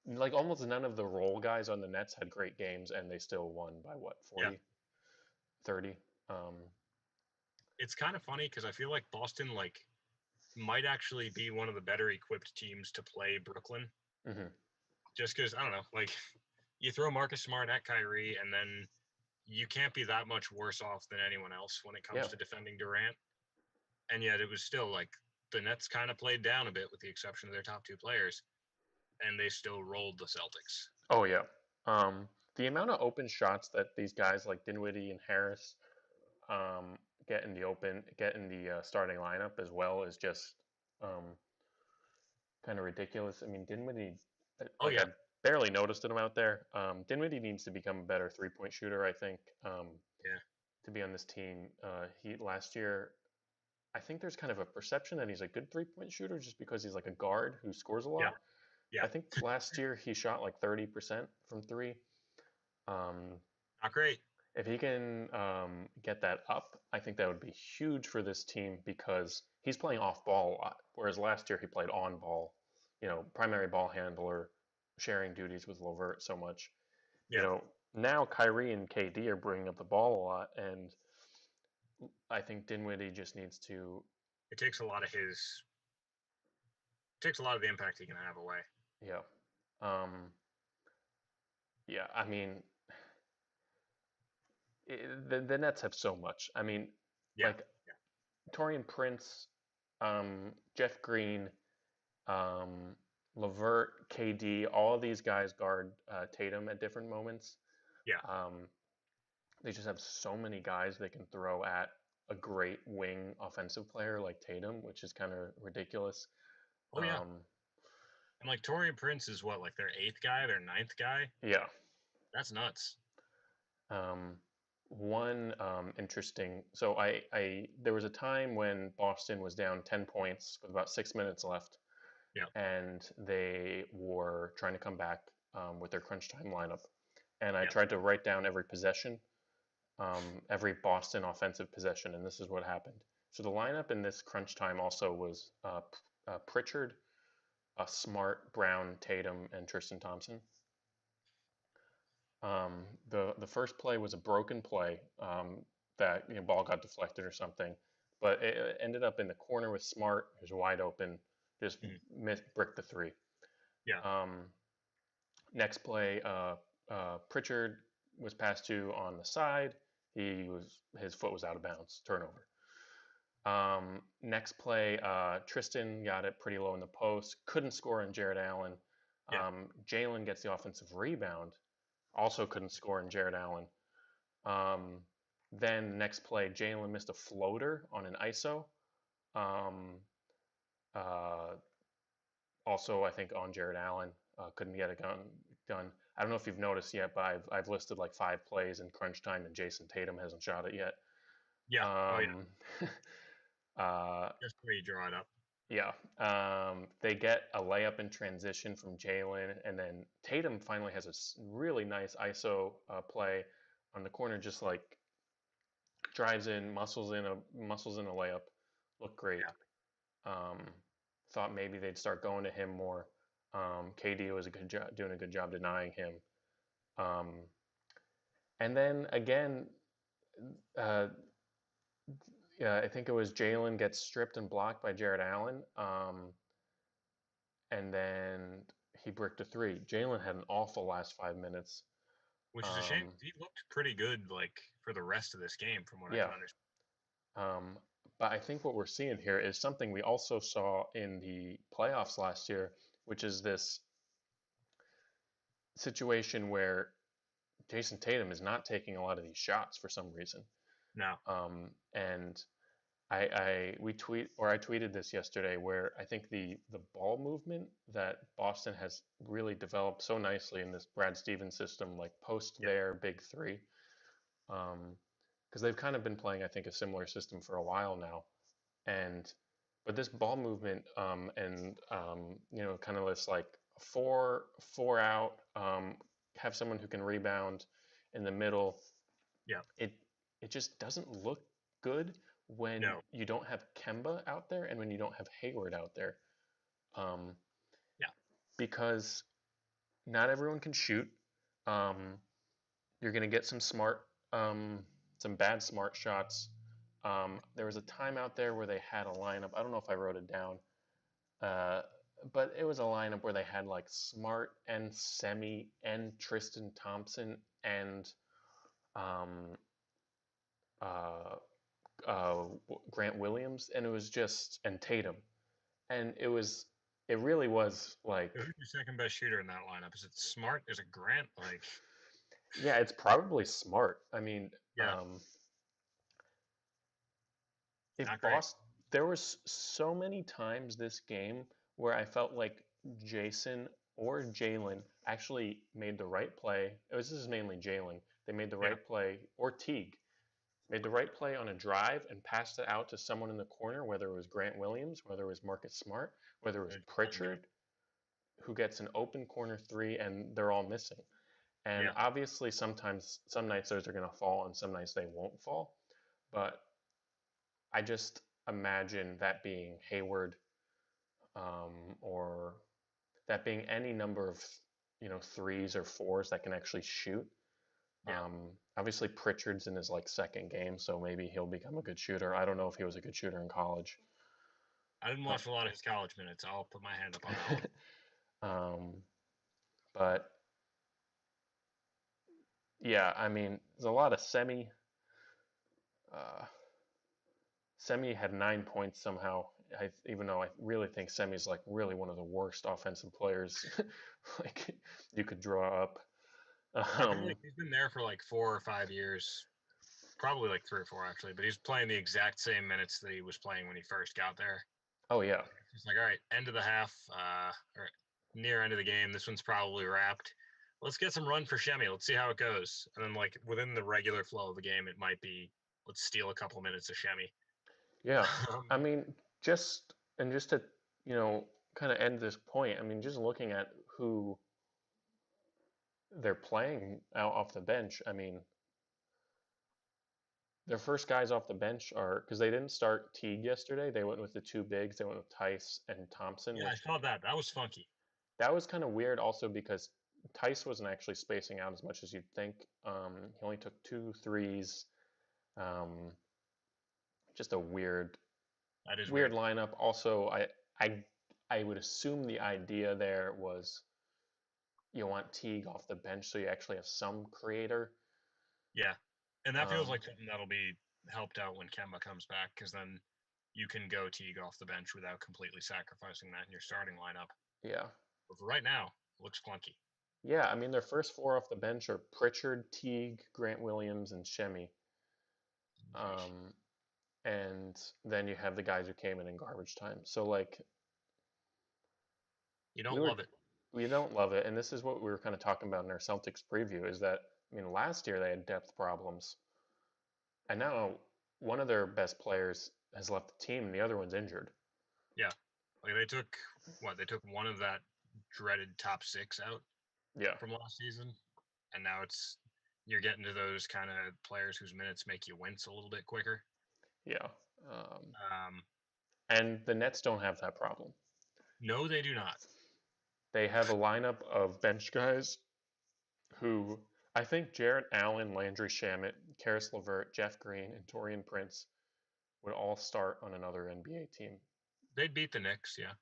like almost none of the role guys on the Nets had great games and they still won by what, Yeah. 40, 30? It's kind of funny because I feel like Boston might actually be one of the better equipped teams to play Brooklyn. Mhm. Just because I don't know, like you throw Marcus Smart at Kyrie, and then you can't be that much worse off than anyone else when it comes Yeah. to defending Durant. And yet it was still like the Nets kind of played down a bit with the exception of their top two players, and they still rolled the Celtics. Oh yeah. The amount of open shots that these guys like Dinwiddie and Harris um, get in the starting lineup as well is just um, kind of ridiculous. I mean, Dinwiddie, Oh like yeah, I barely noticed him out there. Dinwiddie needs to become a better 3-point shooter, I think, yeah, to be on this team. He last year, I think there's kind of a perception that he's a good 3-point shooter just because he's like a guard who scores a yeah, lot. yeah. I think last year he shot like 30% from three. Um, Not great. if he can get that up, I think that would be huge for this team because he's playing off ball a lot, whereas last year he played on ball, primary ball handler, sharing duties with LeVert so much. Yeah, Now Kyrie and KD are bringing up the ball a lot, and I think Dinwiddie just needs to, it takes a lot of his. Takes a lot of the impact he can have away. yeah, um, yeah. I mean, the Nets have so much. I mean, Yeah, like Torian Prince, Jeff Green, um, Levert, KD, all of these guys guard Tatum at different moments. Yeah. They just have so many guys they can throw at a great wing offensive player like Tatum, which is kind of ridiculous. Oh yeah. And like Torian Prince is what, like their 8th guy, their 9th guy? Yeah. That's nuts. One interesting. So there was a time when Boston was down 10 points with about 6 minutes left, Yeah. and they were trying to come back with their crunch time lineup. And I Yeah. tried to write down every possession, every Boston offensive possession, and this is what happened. So the lineup in this crunch time also was Pritchard, Smart, Brown, Tatum, and Tristan Thompson. The first play was a broken play that ball got deflected or something, but it ended up in the corner with Smart, who's wide open, just bricked the three. Yeah. Next play, Pritchard was passed to on the side. His foot was out of bounds, turnover. Next play, Tristan got it pretty low in the post, couldn't score on Jared Allen. Yeah. Jalen gets the offensive rebound, also couldn't score on Jared Allen. Then next play, Jalen missed a floater on an ISO. Also, I think on Jared Allen, couldn't get it done. I don't know if you've noticed yet, but I've listed like 5 plays in crunch time, and Jason Tatum hasn't shot it yet. Yeah. Oh yeah. Just where you draw it up. Yeah. They get a layup in transition from Jalen, and then Tatum finally has a really nice ISO play on the corner, just like drives in, muscles in a layup. Looked great. Yeah. Thought maybe they'd start going to him more. KD was doing a good job denying him. And then again, I think it was Jalen gets stripped and blocked by Jared Allen. And then he bricked a three. Jalen had an awful last 5 minutes. Which is a shame. He looked pretty good, like, for the rest of this game, from what I can understand. But I think what we're seeing here is something we also saw in the playoffs last year, which is this situation where Jason Tatum is not taking a lot of these shots for some reason. No. And I tweeted this yesterday, where I think the ball movement that Boston has really developed so nicely in this Brad Stevens system, like post their big three, because they've kind of been playing, I think, a similar system for a while now, but this ball movement and kind of this like four out, have someone who can rebound in the middle. Yeah. It just doesn't look good when you don't have Kemba out there and when you don't have Hayward out there. Because not everyone can shoot. You're going to get some bad smart shots. There was a time out there where they had a lineup. I don't know if I wrote it down, but it was a lineup where they had like Smart and Semi and Tristan Thompson and Grant Williams, and it was just and Tatum, and it really was like. Who's your second best shooter in that lineup? Is it Smart? Is it Grant? Like, yeah, it's probably Smart. I mean, if Boston, there was so many times this game where I felt like Jason or Jalen actually made the right play. This is mainly Jalen. They made the right play, or Teague made the right play on a drive and passed it out to someone in the corner, whether it was Grant Williams, whether it was Marcus Smart, whether it was Pritchard, who gets an open corner three, and they're all missing. And obviously, some nights those are going to fall, and some nights they won't fall. But I just imagine that being Hayward, or that being any number of threes or fours that can actually shoot. Obviously Pritchard's in his like second game, so maybe he'll become a good shooter. I don't know if he was a good shooter in college. I didn't watch a lot of his college minutes. I'll put my hand up on that one. But yeah, I mean, there's a lot of Semi. Semi had 9 points somehow even though I really think Semi's like really one of the worst offensive players like you could draw up. I feel like he's been there for like 4 or 5 years, probably like 3 or 4 actually, but he's playing the exact same minutes that he was playing when he first got there. Oh yeah. It's like, all right, end of the half, or near end of the game. This one's probably wrapped. Let's get some run for Shemi. Let's see how it goes. And then, like within the regular flow of the game, it might be let's steal a couple minutes of Shemi. Yeah. I mean, just to, kind of end this point, I mean, just looking at who they're playing out off the bench, I mean, their first guys off the bench are because they didn't start Teague yesterday. They went with the two bigs. They went with Tice and Thompson, Yeah, I which saw that. That was funky. that was kind of weird also because Tice wasn't actually spacing out as much as you'd think. He only took 2 threes. Um, just a That is weird weird. lineup. Also, I I would assume the idea there was you want Teague off the bench so you actually have some creator. Yeah, and that feels Um, like something that'll be helped out when Kemba comes back, because then you can go Teague off the bench without completely sacrificing that in your starting lineup. yeah. But for right now, it looks clunky. Yeah, I mean their first 4 off the bench are Pritchard, Teague, Grant Williams, and Shemi. Um, and then you have the guys who came in garbage time. So like You we don't were love it. we don't love it, and this is what we were kind of talking about in our Celtics preview. Is that I mean last year they had depth problems, and now one of their best players has left the team, and the other one's injured. Yeah, like they took what they took one of that dreaded top 6 out Yeah, from last season, and now it's you're getting to those kind of players whose minutes make you wince a little bit quicker. yeah. Um, Um, and the Nets don't have that problem. no, they do not. They have a lineup of bench guys who I think Jarrett Allen, Landry Shamet, Karis LeVert, Jeff Green, and Torian Prince would all start on another NBA team. They'd beat the Knicks, yeah.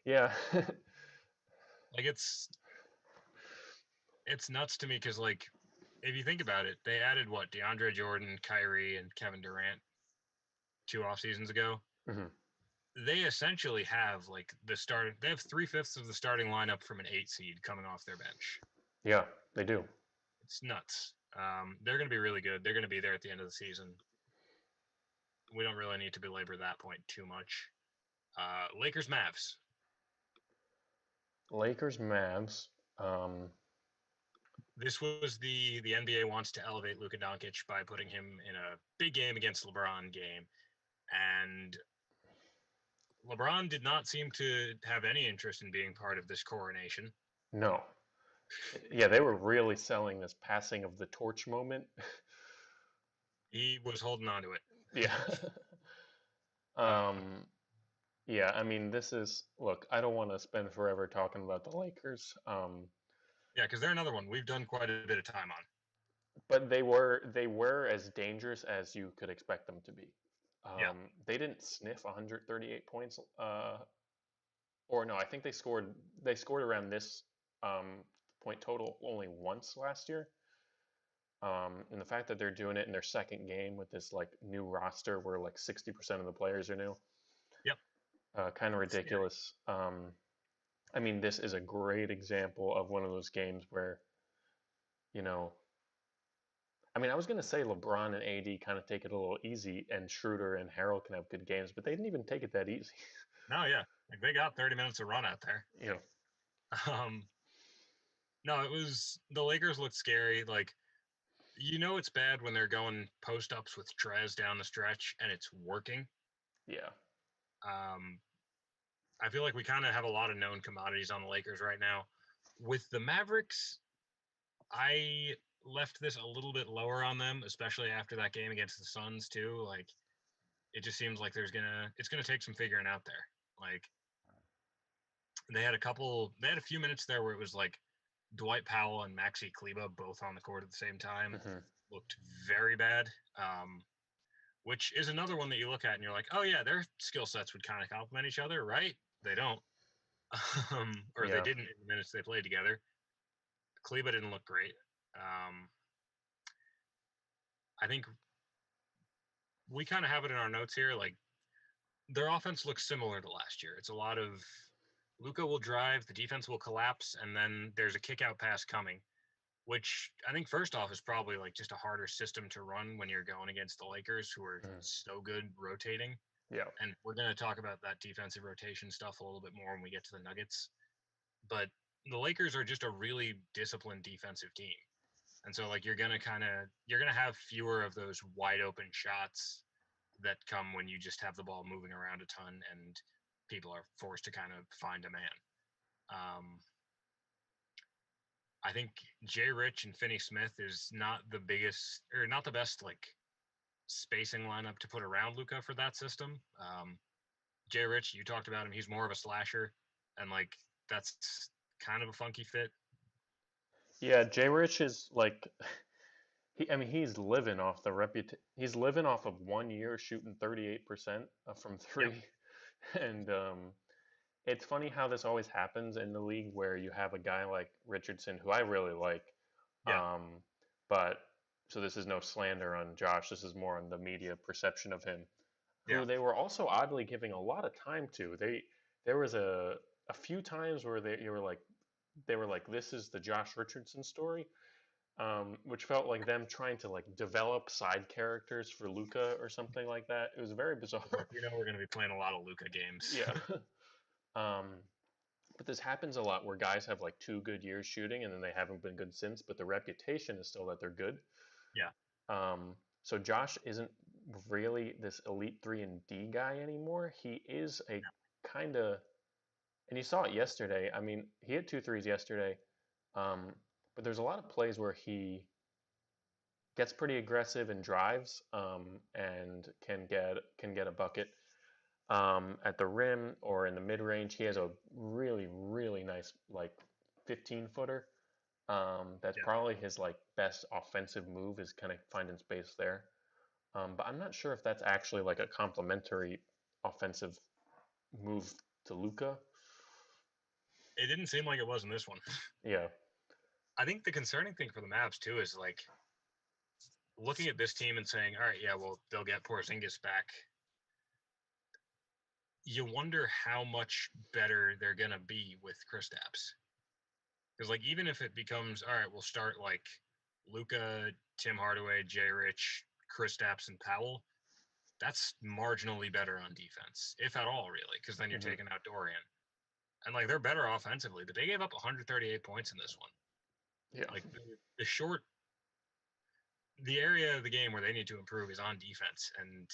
Yeah. Like it's nuts to me because like if you think about it, they added what DeAndre Jordan, Kyrie, and Kevin Durant 2 off seasons ago. Mhm. They essentially have like the start. They have 3/5 of the starting lineup from an 8 seed coming off their bench. Yeah, they do. It's nuts. They're going to be really good. They're going to be there at the end of the season. We don't really need to belabor that point too much. Lakers, Mavs. Lakers, Mavs. Um, This was the NBA wants to elevate Luka Doncic by putting him in a big game against LeBron game, and LeBron did not seem to have any interest in being part of this coronation. no. Yeah, they were really selling this passing of the torch moment. He was holding on to it. Yeah. Uh, um, yeah, I mean, this is look, I don't want to spend forever talking about the Lakers. yeah, because they're another one we've done quite a bit of time on. But they were as dangerous as you could expect them to be. Yeah, They didn't sniff 138 points, or no, I think they scored around this point total only once last year. And the fact that they're doing it in their second game with this like new roster where like 60% of the players are new, yep. kind of It's scary. ridiculous. I mean, this is a great example of one of those games where, you know, I mean, I was gonna say LeBron and AD kind of take it a little easy, and Schroeder and Harold can have good games, but they didn't even take it that easy. No, yeah, like they got 30 minutes of run out there. You know, Um, no, it was the Lakers looked scary. Like it's bad when they're going post ups with Trez down the stretch and it's working. yeah, Um, I feel like we kind of have a lot of known commodities on the Lakers right now. With the Mavericks, I left this a little bit lower on them, especially after that game against the Suns too. Like it just seems like it's gonna take some figuring out there. Like they had a few minutes there where it was like Dwight Powell and Maxi Kleba both on the court at the same time. hmm Looked very bad. Which is another one that you look at and you're like, oh yeah, their skill sets would kind of complement each other, right? They don't. Or they yeah, didn't in the minutes they played together. Kleba didn't look great. I think we kind of have it in our notes here. Like their offense looks similar to last year. It's a lot of Luka will drive, the defense will collapse, and then there's a kick out pass coming, which I think first off is probably like just a harder system to run when you're going against the Lakers, who are Mm. so good rotating. Yeah. And we're going to talk about that defensive rotation stuff a little bit more when we get to the Nuggets. But the Lakers are just a really disciplined defensive team. And so like you're going to have fewer of those wide open shots that come when you just have the ball moving around a ton and people are forced to kind of find a man. I think Jay Rich and Finney Smith is not the biggest or not the best like spacing lineup to put around Luka for that system. Jay Rich, you talked about him. He's more of a slasher, and like that's kind of a funky fit. Yeah, Jay Rich is like I mean, he's living off the He's living off of 1 year shooting 38% from Yep. three, and it's funny how this always happens in the league where you have a guy like Richardson, who I really like, Yeah. but so this is no slander on Josh. This is more on the media perception of him, Yeah. who they were also oddly giving a lot of time to. There was a few times where they were like, this is the Josh Richardson story, which felt like them trying to like develop side characters for Luca or something like that. It was very bizarre. You know we're going to be playing a lot of Luka games. Yeah. um, but this happens a lot where guys have like 2 good years shooting and then they haven't been good since, but the reputation is still that they're good. Yeah. So Josh isn't really this elite 3 and D guy anymore. He is a kind of, and you saw it yesterday. I mean, he hit 2 threes yesterday, but there's a lot of plays where he gets pretty aggressive and drives, and can get a bucket at the rim or in the mid range. He has a really really nice like 15 footer. That's Yeah. probably his like best offensive move, is kind of finding space there. But I'm not sure if that's actually like a complementary offensive move to Luca. It didn't seem like it was in this one. Yeah. I think the concerning thing for the Mavs too is like looking at this team and saying, all right, yeah, well, they'll get Porzingis back. You wonder how much better they're gonna be with Kristaps. Because like even if it becomes all right, we'll start like Luka, Tim Hardaway, Jay Rich, Kristaps, and Powell. That's marginally better on defense, if at all, really. Because then you're Hmm. taking out Dorian, and like they're better offensively, but they gave up 138 points in this one. Yeah. Like the short, the area of the game where they need to improve is on defense, and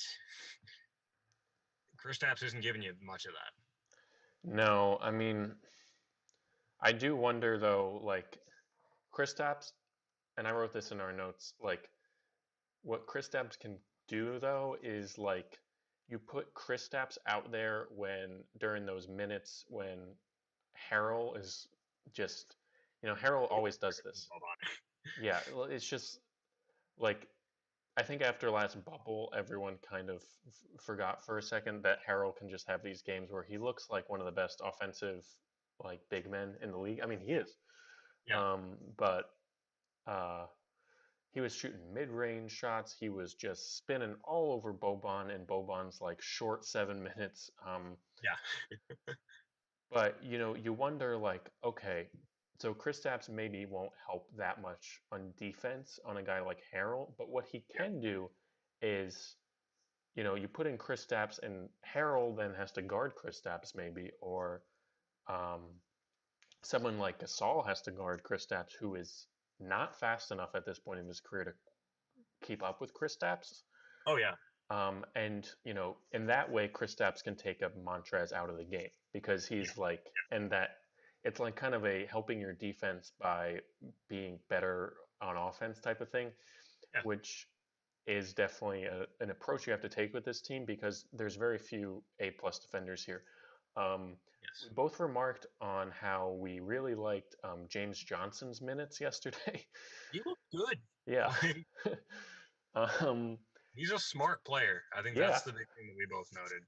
Kristaps isn't giving you much of that. No, I mean, I do wonder though, like Kristaps, and I wrote this in our notes, like what Kristaps can do though is like you put Kristaps out there when during those minutes when Harrell is just, Harrell always does this. Yeah, well, it's just like I think after last bubble, everyone kind of forgot for a second that Harrell can just have these games where he looks like one of the best offensive like big men in the league. I mean, he is. Yeah, But uh, he was shooting mid-range shots. He was just spinning all over Boban and Boban's like short 7 minutes. yeah, But you wonder like, okay, so Kristaps maybe won't help that much on defense on a guy like Harrell, but what he yeah, can do is, you put in Kristaps and Harrell then has to guard Kristaps maybe, or um, someone like Gasol has to guard Kristaps, who is not fast enough at this point in his career to keep up with Kristaps. oh yeah, And in that way, Kristaps can take a Montrez out of the game because yeah, he's like, and that it's like kind of a helping your defense by being better on offense type of thing, yeah. which is definitely an approach you have to take with this team because there's very few A-plus defenders here. We Yes, both remarked on how we really liked James Johnson's minutes yesterday. he looked good. Yeah. Like um, he's a smart player. I think yeah. that's the big thing that we both noted.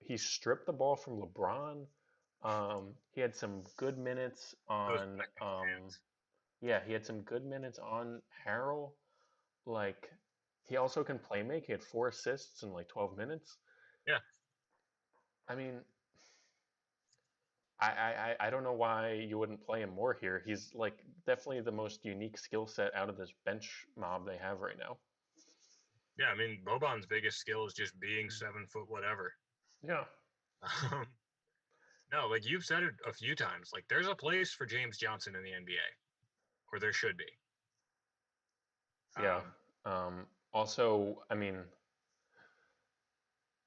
He stripped the ball from LeBron. He had some good minutes Those on hands. yeah, he had some good minutes on Harrell. Like he also can play make. He had 4 assists in like 12 minutes. Yeah. I mean, I don't know why you wouldn't play him more here. He's like definitely the most unique skill set out of this bench mob they have right now. Yeah, I mean, Boban's biggest skill is just being 7 foot whatever. Yeah. Um, no, like you've said it a few times, like there's a place for James Johnson in the NBA, or there should be. Yeah. Also, I mean,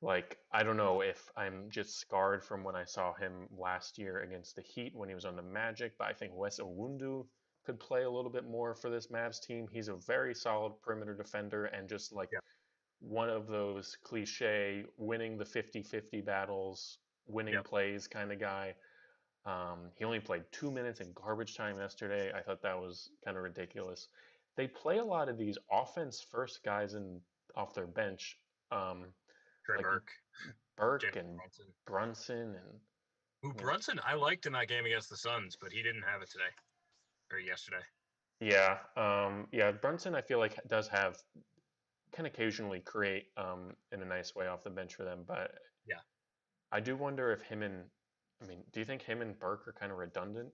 like, I don't know if I'm just scarred from when I saw him last year against the Heat when he was on the Magic, but I think Wes Iwundu could play a little bit more for this Mavs team. He's a very solid perimeter defender and just like Yeah. one of those cliche winning the 50-50 battles, winning Yep. plays kind of guy. He only played 2 minutes in garbage time yesterday. I thought that was kind of ridiculous. They play a lot of these offense first guys in off their bench, Trey like Burke, Burke James and Brunson. Brunson and Who you know, Brunson I liked in that game against the Suns, but he didn't have it today or yesterday. yeah, Brunson I feel like does have can occasionally create in a nice way off the bench for them, but Yeah, I do wonder if him and I mean, do you think him and Burke are kind of redundant?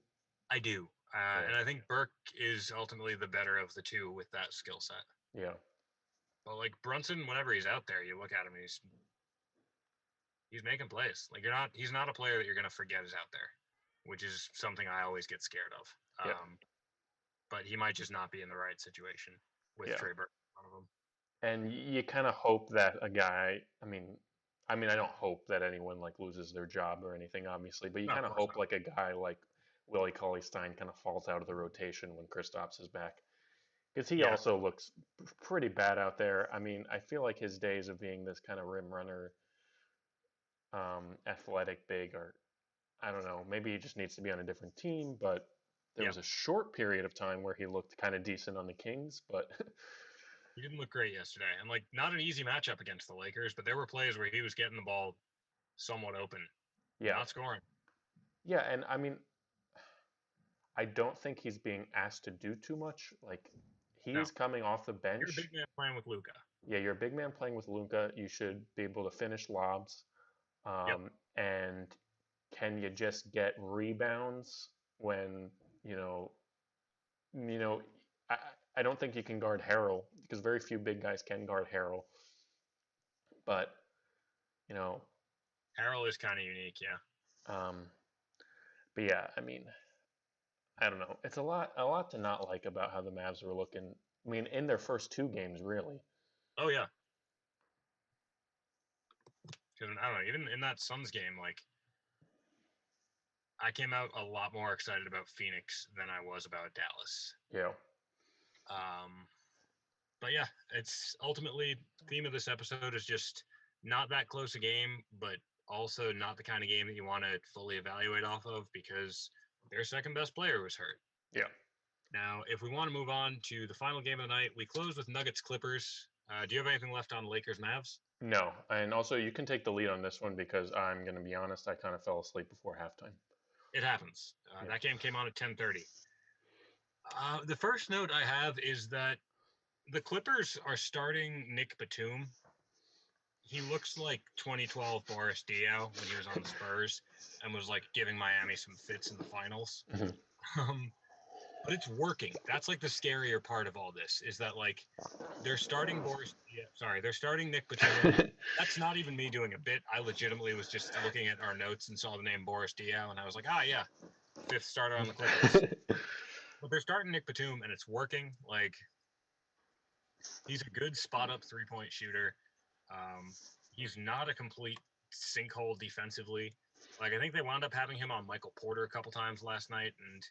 I do. Yeah, And I think Burke is ultimately the better of the two with that skill set. yeah, But like Brunson, whenever he's out there, you look at him and he's making plays. Like he's not a player that you're gonna forget is out there, which is something I always get scared of. yeah, But he might just not be in the right situation with yeah. Trey Burke in front of him. And you kind of hope that a guy, I don't hope that anyone like loses their job or anything, obviously, but you No, of kind of course hope not. like a guy like Willie Cauley-Stein kind of falls out of the rotation when Kristaps is back, because he Yeah, also looks pretty bad out there. I mean, I feel like his days of being this kind of rim runner, athletic big, or I don't know, maybe he just needs to be on a different team. But there yeah. was a short period of time where he looked kind of decent on the Kings, but He didn't look great yesterday, and like not an easy matchup against the Lakers. But there were plays where he was getting the ball somewhat open, yeah, not scoring. yeah, and I mean, I don't think he's being asked to do too much. Like No, he's coming off the you're a bench. big man playing with Luca. Yeah, you're a big man playing with Luka. You should be able to finish lobs. Yep. And can you just get rebounds when you know you know? I I don't think you can guard Harrell because very few big guys can guard Harrell. But you know, Harrell is kind of unique. Yeah. um, but yeah, I mean, I don't know. It's a lot to not like about how the Mavs were looking. I mean, in their first 2 games, really. Oh yeah. Because I don't know. Even in that Suns game, like I came out a lot more excited about Phoenix than I was about Dallas. Yeah. Um, but yeah, it's ultimately theme of this episode is just not that close a game, but also not the kind of game that you want to fully evaluate off of because their second best player was hurt. Yeah. Now, if we want to move on to the final game of the night, we close with Nuggets Clippers. Do you have anything left on Lakers Mavs? No, and also you can take the lead on this one because I'm going to be honest, I kind of fell asleep before halftime. It happens. Yeah. That game came on at 10:30. The first note I have is that the Clippers are starting Nick Batum. He looks like 2012 Boris Diaw when he was on the Spurs and was like giving Miami some fits in the finals. Mhm. Um, but it's working. That's like the scarier part of all this is that like they're starting they're starting Nick Batum. That's not even me doing a bit. I legitimately was just looking at our notes and saw the name Boris Diaw and I was like, ah, yeah, fifth starter on the Clippers. But they're starting Nick Batum and it's working. Like he's a good spot up 3-point shooter. Um, he's not a complete sinkhole defensively. Like I think they wound up having him on Michael Porter a couple times last night, and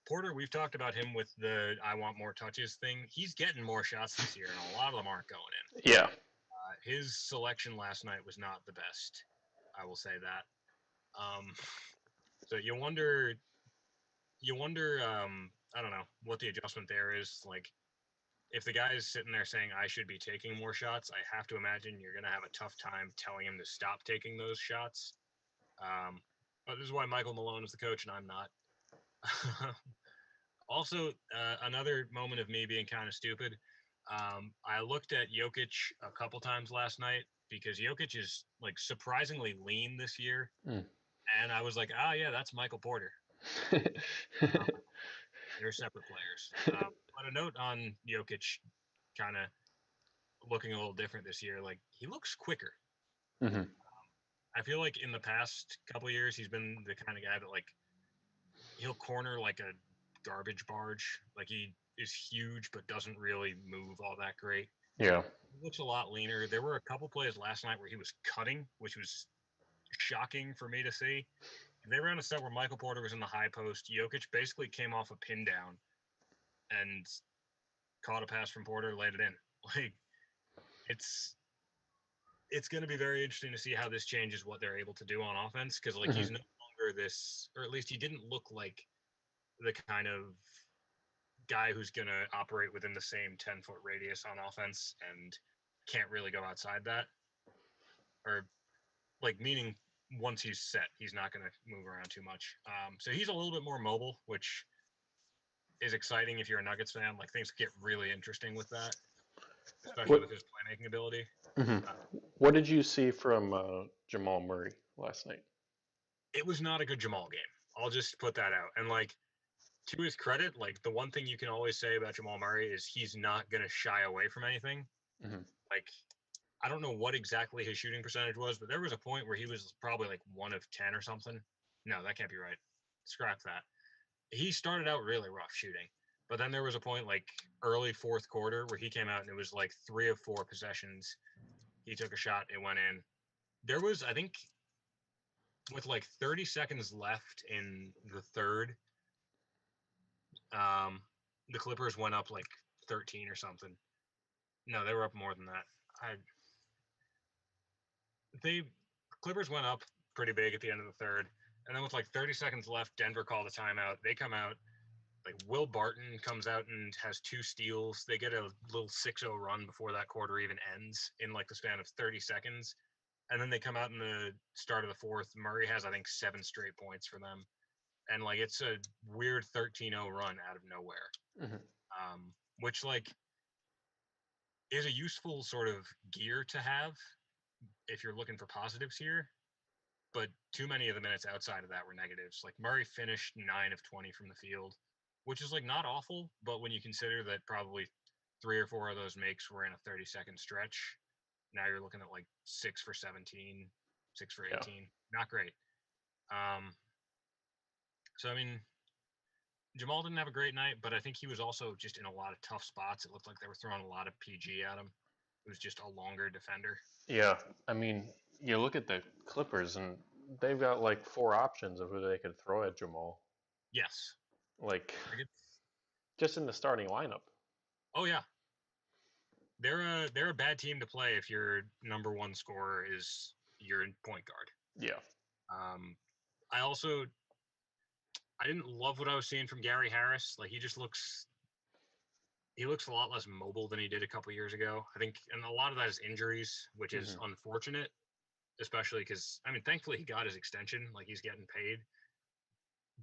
Porter, we've talked about him with the "I want more touches" thing. He's getting more shots this year, and a lot of them aren't going in. Yeah. His selection last night was not the best. I will say that. So you wonder. I don't know what the adjustment there is. Like if the guy is sitting there saying I should be taking more shots, I have to imagine you're going to have a tough time telling him to stop taking those shots. But this is why Michael Malone is the coach and I'm not. Also, another moment of me being kind of stupid. I looked at Jokic a couple times last night because Jokic is like surprisingly lean this year, Mm. and I was like, oh yeah, that's Michael Porter. They're separate players. But a note on Jokic, kind of looking a little different this year. Like he looks quicker. Mm-hmm. I feel like in the past couple of years, he's been the kind of guy that like he'll corner like a garbage barge. Like he is huge but doesn't really move all that great. Yeah. He looks a lot leaner. There were a couple plays last night where he was cutting, which was shocking for me to see. They ran a set where Michael Porter was in the high post. Jokic basically came off a pin down and caught a pass from Porter, laid it in. Like it's going to be very interesting to see how this changes what they're able to do on offense because like he's no longer this, or at least he didn't look like the kind of guy who's going to operate within the same 10-foot radius on offense and can't really go outside that, or like meaning once he's set, he's not going to move around too much. So he's a little bit more mobile, which is exciting if you're a Nuggets fan. Like things get really interesting with that, especially with his playmaking ability. Mm-hmm. What did you see from Jamal Murray last night? It was not a good Jamal game. I'll just put that out. And like to his credit, like the one thing you can always say about Jamal Murray is he's not going to shy away from anything. Mm-hmm. Like I don't know what exactly his shooting percentage was, but there was a point where he was probably like 1 of 10 or something. No, that can't be right. Scrap that. He started out really rough shooting, but then there was a point like early fourth quarter where he came out and it was like 3 of 4 possessions. He took a shot, it went in. There was, I think, with like 30 seconds left in the third, the Clippers went up like 13 or something. No, they were up more than that. They Clippers went up pretty big at the end of the third, and then with like 30 seconds left, Denver called a timeout. They come out, like Will Barton comes out and has 2 steals. They get a little 6-0 run before that quarter even ends in like the span of 30 seconds. And then they come out in the start of the fourth. Murray has, I think, 7 straight points for them. And like it's a weird 13-0 run out of nowhere. Mm-hmm. Which like is a useful sort of gear to have if you're looking for positives here. But too many of the minutes outside of that were negatives. Like Murray finished 9 of 20 from the field, which is like not awful, but when you consider that probably 3 or 4 of those makes were in a 30-second stretch, now you're looking at like 6 for 17, 6 for 18. Yeah. Not great. So I mean, Jamal didn't have a great night, but I think he was also just in a lot of tough spots. It looked like they were throwing a lot of PG at him. It was just a longer defender. Yeah, I mean, you look at the Clippers and they've got like 4 options of who they could throw at Jamal. Yes. Like just in the starting lineup. Oh yeah. They're a bad team to play if your number 1 scorer is your point guard. Yeah. I didn't love what I was seeing from Gary Harris. Like he looks a lot less mobile than he did a couple years ago. I think, and a lot of that is injuries, which is unfortunate, especially because I mean, thankfully he got his extension, like he's getting paid.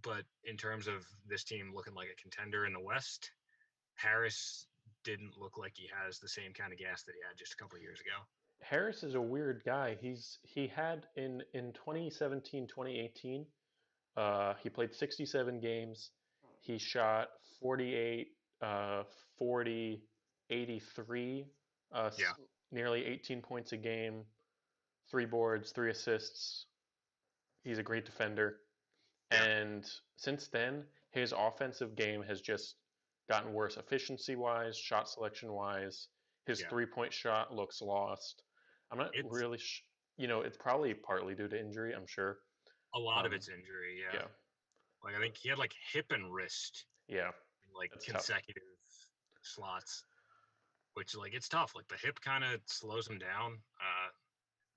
But in terms of this team looking like a contender in the West, Harris didn't look like he has the same kind of gas that he had just a couple of years ago. Harris is a weird guy. He had in 2017, 2018, he played 67 games. He shot 48, 40, 83, nearly 18 points a game, 3 boards, 3 assists. He's a great defender. Yeah. And since then, his offensive game has just gotten worse efficiency-wise, shot selection-wise. His 3-point shot looks lost. I'm not really, it's probably partly due to injury, I'm sure. A lot of it's injury, yeah. Like I think he had like hip and wrist. Yeah. Like consecutive slots, which like it's tough. Like the hip kind of slows him down.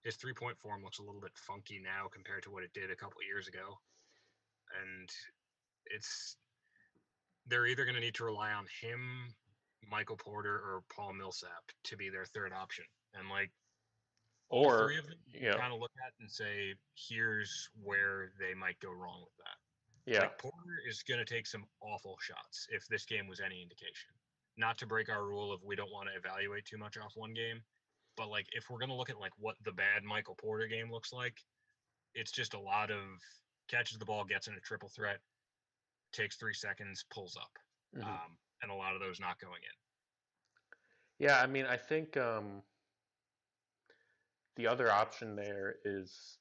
His 3-point form looks a little bit funky now compared to what it did a couple of years ago. And they're either going to need to rely on him, Michael Porter, or Paul Millsap to be their third option. And like, all 3 of them you kind of look at and say, here's where they might go wrong with that. Yeah. Like Porter is going to take some awful shots if this game was any indication. not to break our rule of we don't want to evaluate too much off one game, but like if we're gonna look at like what the bad Michael Porter game looks like, it's just a lot of catches the ball, gets in a triple threat, takes 3 seconds, pulls up, Mhm. and a lot of those not going in. Yeah, I mean, I think the other option there is,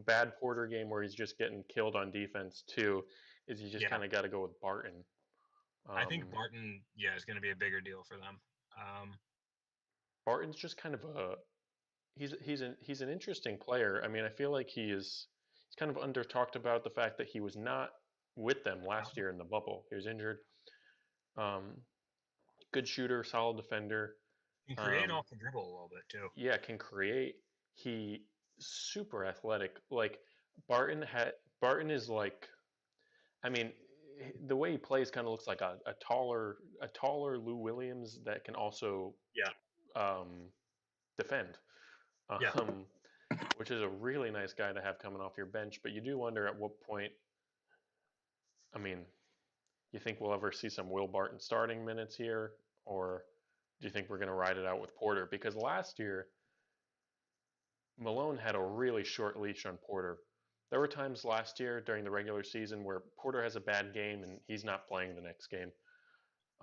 bad Porter game where he's just getting killed on defense too, is you just Yeah, kind of got to go with Barton. I think Um, Barton, yeah, is going to be a bigger deal for them. Barton's just kind of a he's an interesting player. I mean, I feel like he's kind of under talked about the fact that he was not with them last year in the bubble. He was injured. Um, Good shooter, solid defender. Can create Um, off the dribble a little bit too. yeah, can create. He super athletic. Like Barton is like, I mean, the way he plays kind of looks like a taller Lou Williams that can also Yeah, um, defend, yeah. um, which is a really nice guy to have coming off your bench. But you do wonder at what point. I mean, you think we'll ever see some Will Barton starting minutes here, or do you think we're going to ride it out with Porter? Because last year Malone had a really short leash on Porter. There were times last year during the regular season where Porter has a bad game and he's not playing the next game.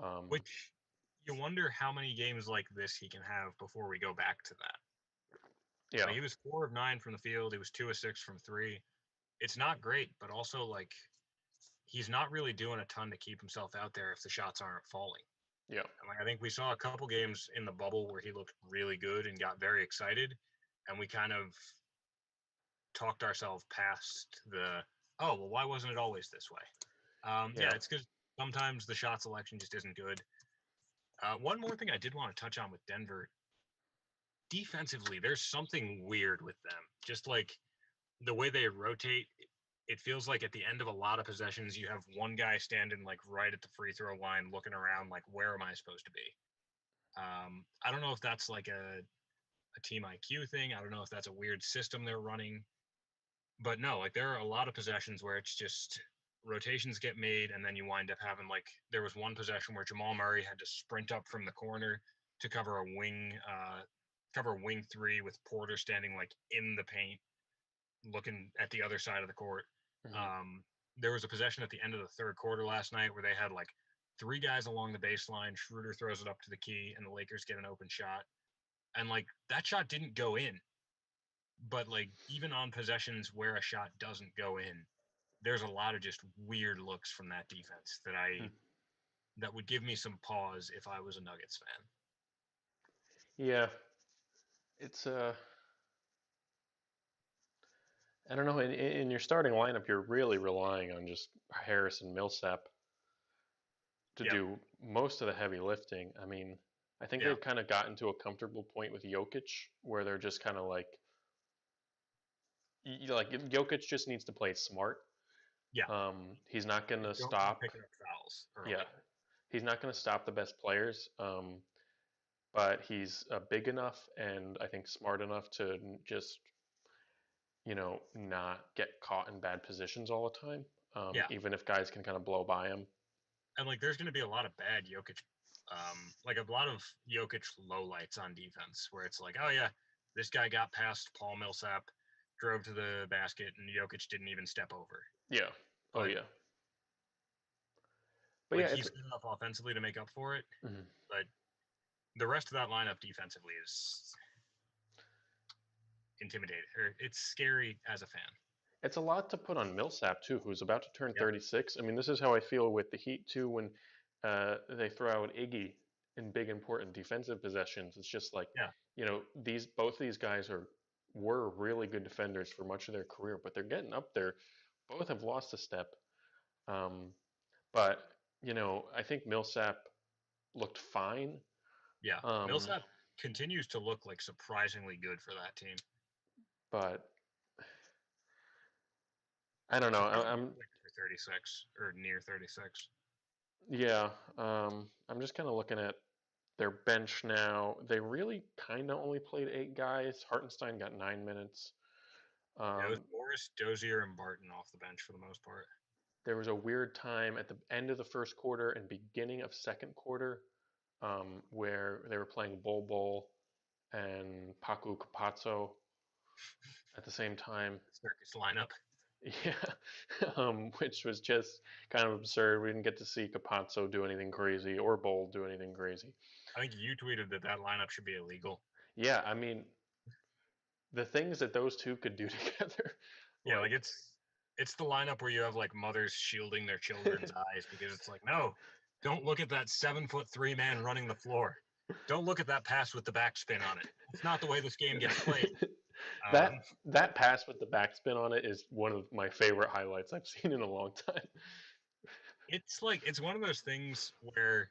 Um, Which you wonder how many games like this he can have before we go back to that. yeah, Like he was 4 of 9 from the field. He was 2 of 6 from three. It's not great, but also like he's not really doing a ton to keep himself out there if the shots aren't falling. yeah, And like I think we saw a couple games in the bubble where he looked really good and got very excited, and we kind of talked ourselves past the well, why wasn't it always this way? yeah. It's because sometimes the shot selection just isn't good. One more thing I did want to touch on with Denver defensively, there's something weird with them. Just like the way they rotate, it feels like at the end of a lot of possessions, you have one guy standing like right at the free throw line, looking around like, where am I supposed to be? I don't know if that's like a team IQ thing. I don't know if that's a weird system they're running, but no, like there are a lot of possessions where it's just rotations get made, and then you wind up having like there was one possession where Jamal Murray had to sprint up from the corner to cover wing three with Porter standing like in the paint, looking at the other side of the court. Hmm. Um, there was a possession at the end of the third quarter last night where they had like three guys along the baseline. Schroeder throws it up to the key, and the Lakers get an open shot. And like that shot didn't go in, but like even on possessions where a shot doesn't go in, there's a lot of just weird looks from that defense that would give me some pause if I was a Nuggets fan. Yeah, it's I don't know. In your starting lineup, you're really relying on just Harris and Millsap to Yeah, do most of the heavy lifting. I mean, I think yeah, they've kind of gotten to a comfortable point with Jokic where they're just kind of like Jokic just needs to play smart. yeah. He's not going to Don't be stop. picking up fouls Yeah, early. he's not going to stop the best players. But he's big enough and I think smart enough to just not get caught in bad positions all the time. Yeah, Even if guys can kind of blow by him. and like there's going to be a lot of bad Jokic, like a lot of Jokic lowlights on defense where it's like, oh yeah, this guy got past Paul Millsap, drove to the basket, and Jokic didn't even step over. Yeah. Oh But yeah. But yeah, like it's he's good enough offensively to make up for it. mhm. But the rest of that lineup defensively is intimidating, or it's scary as a fan. It's a lot to put on Millsap too, who's about to turn Yep. 36. I mean, this is how I feel with the Heat too when they throw out Iggy in big important defensive possessions. It's just like, Yeah. these both these guys were really good defenders for much of their career, but they're getting up there. Both have lost a step. Um, but I think Millsap looked fine. Yeah. Um, Millsap continues to look like surprisingly good for that team. but I don't know. He's probably I'm like for 36 or near 36. Yeah. I'm just kind of looking at their bench now. They really kind of only played 8 guys. Hartenstein got 9 minutes. Yeah, it was Um, Morris, Dozier, and Barton off the bench for the most part. there was a weird time at the end of the first quarter and beginning of second quarter where they were playing Bol Bol and Paku Capazzo at the same time. Circus lineup. Yeah, which was just kind of absurd. We didn't get to see Capazzo do anything crazy or Bol do anything crazy. I think you tweeted that lineup should be illegal. Yeah, I mean, the things that those two could do together. Yeah, like it's the lineup where you have like mothers shielding their children's eyes because it's like, no, don't look at that 7'3" man running the floor. Don't look at that pass with the backspin on it. It's not the way this game gets played. That pass with the backspin on it is one of my favorite highlights I've seen in a long time. It's like it's one of those things where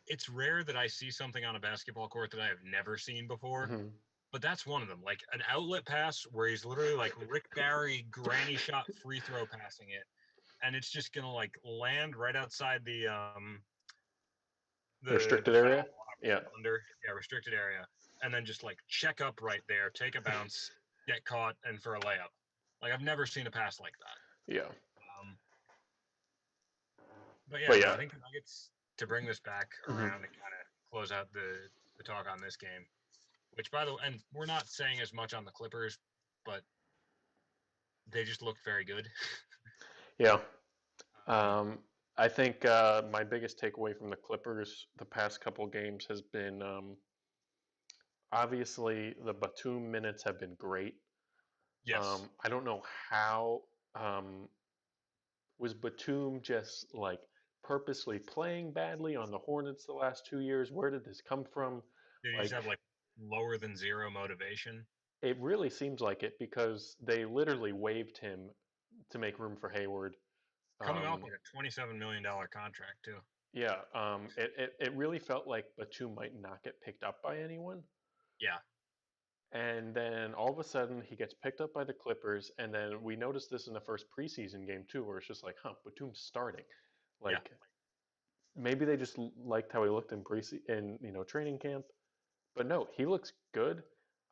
it's rare that I see something on a basketball court that I have never seen before. Mm-hmm. But that's one of them. Like an outlet pass where he's literally like Rick Barry granny shot free throw passing it, and it's just gonna like land right outside the Restricted area. Yeah. Restricted area, and then just like check up right there, take a bounce, get caught, and for a layup. Like I've never seen a pass like that. Yeah. But yeah, I think the Nuggets, to bring this back around and kind of close out the talk on this game, which by the way, and we're not saying as much on the Clippers, but they just looked very good. Yeah. I think my biggest takeaway from the Clippers the past couple games has been obviously the Batum minutes have been great. Yes. I don't know how was Batum just like purposely playing badly on the Hornets the last 2 years? Where did this come from? Did he just have like lower than zero motivation? It really seems like it because they literally waived him to make room for Hayward. Coming off like a $27 million contract too. Yeah, it really felt like Batum might not get picked up by anyone. Yeah. And then all of a sudden he gets picked up by the Clippers, and then we noticed this in the first preseason game too, where it's just like, Batum's starting. Like maybe they just liked how he looked in training camp, but no, he looks good.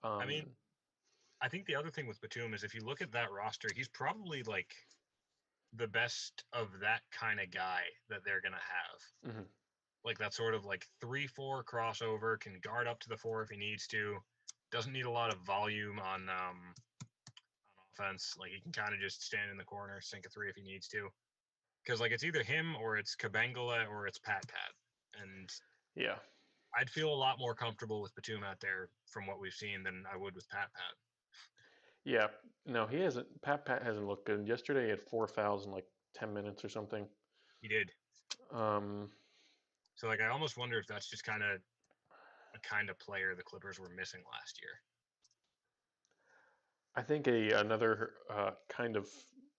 I mean, I think the other thing with Batum is if you look at that roster, he's probably like the best of that kind of guy that they're gonna have. Mm-hmm. Like that sort of like 3-4 crossover, can guard up to the 4 if he needs to. Doesn't need a lot of volume on offense. Like he can kind of just stand in the corner, sink a 3 if he needs to. Because like it's either him or it's Kabengala or it's Pat, and yeah, I'd feel a lot more comfortable with Batum out there from what we've seen than I would with Pat. Yeah, no, he hasn't. Pat hasn't looked good. Yesterday he had 4 fouls in like 10 minutes or something. He did. So like I almost wonder if that's just kind of a kind of player the Clippers were missing last year. I think another kind of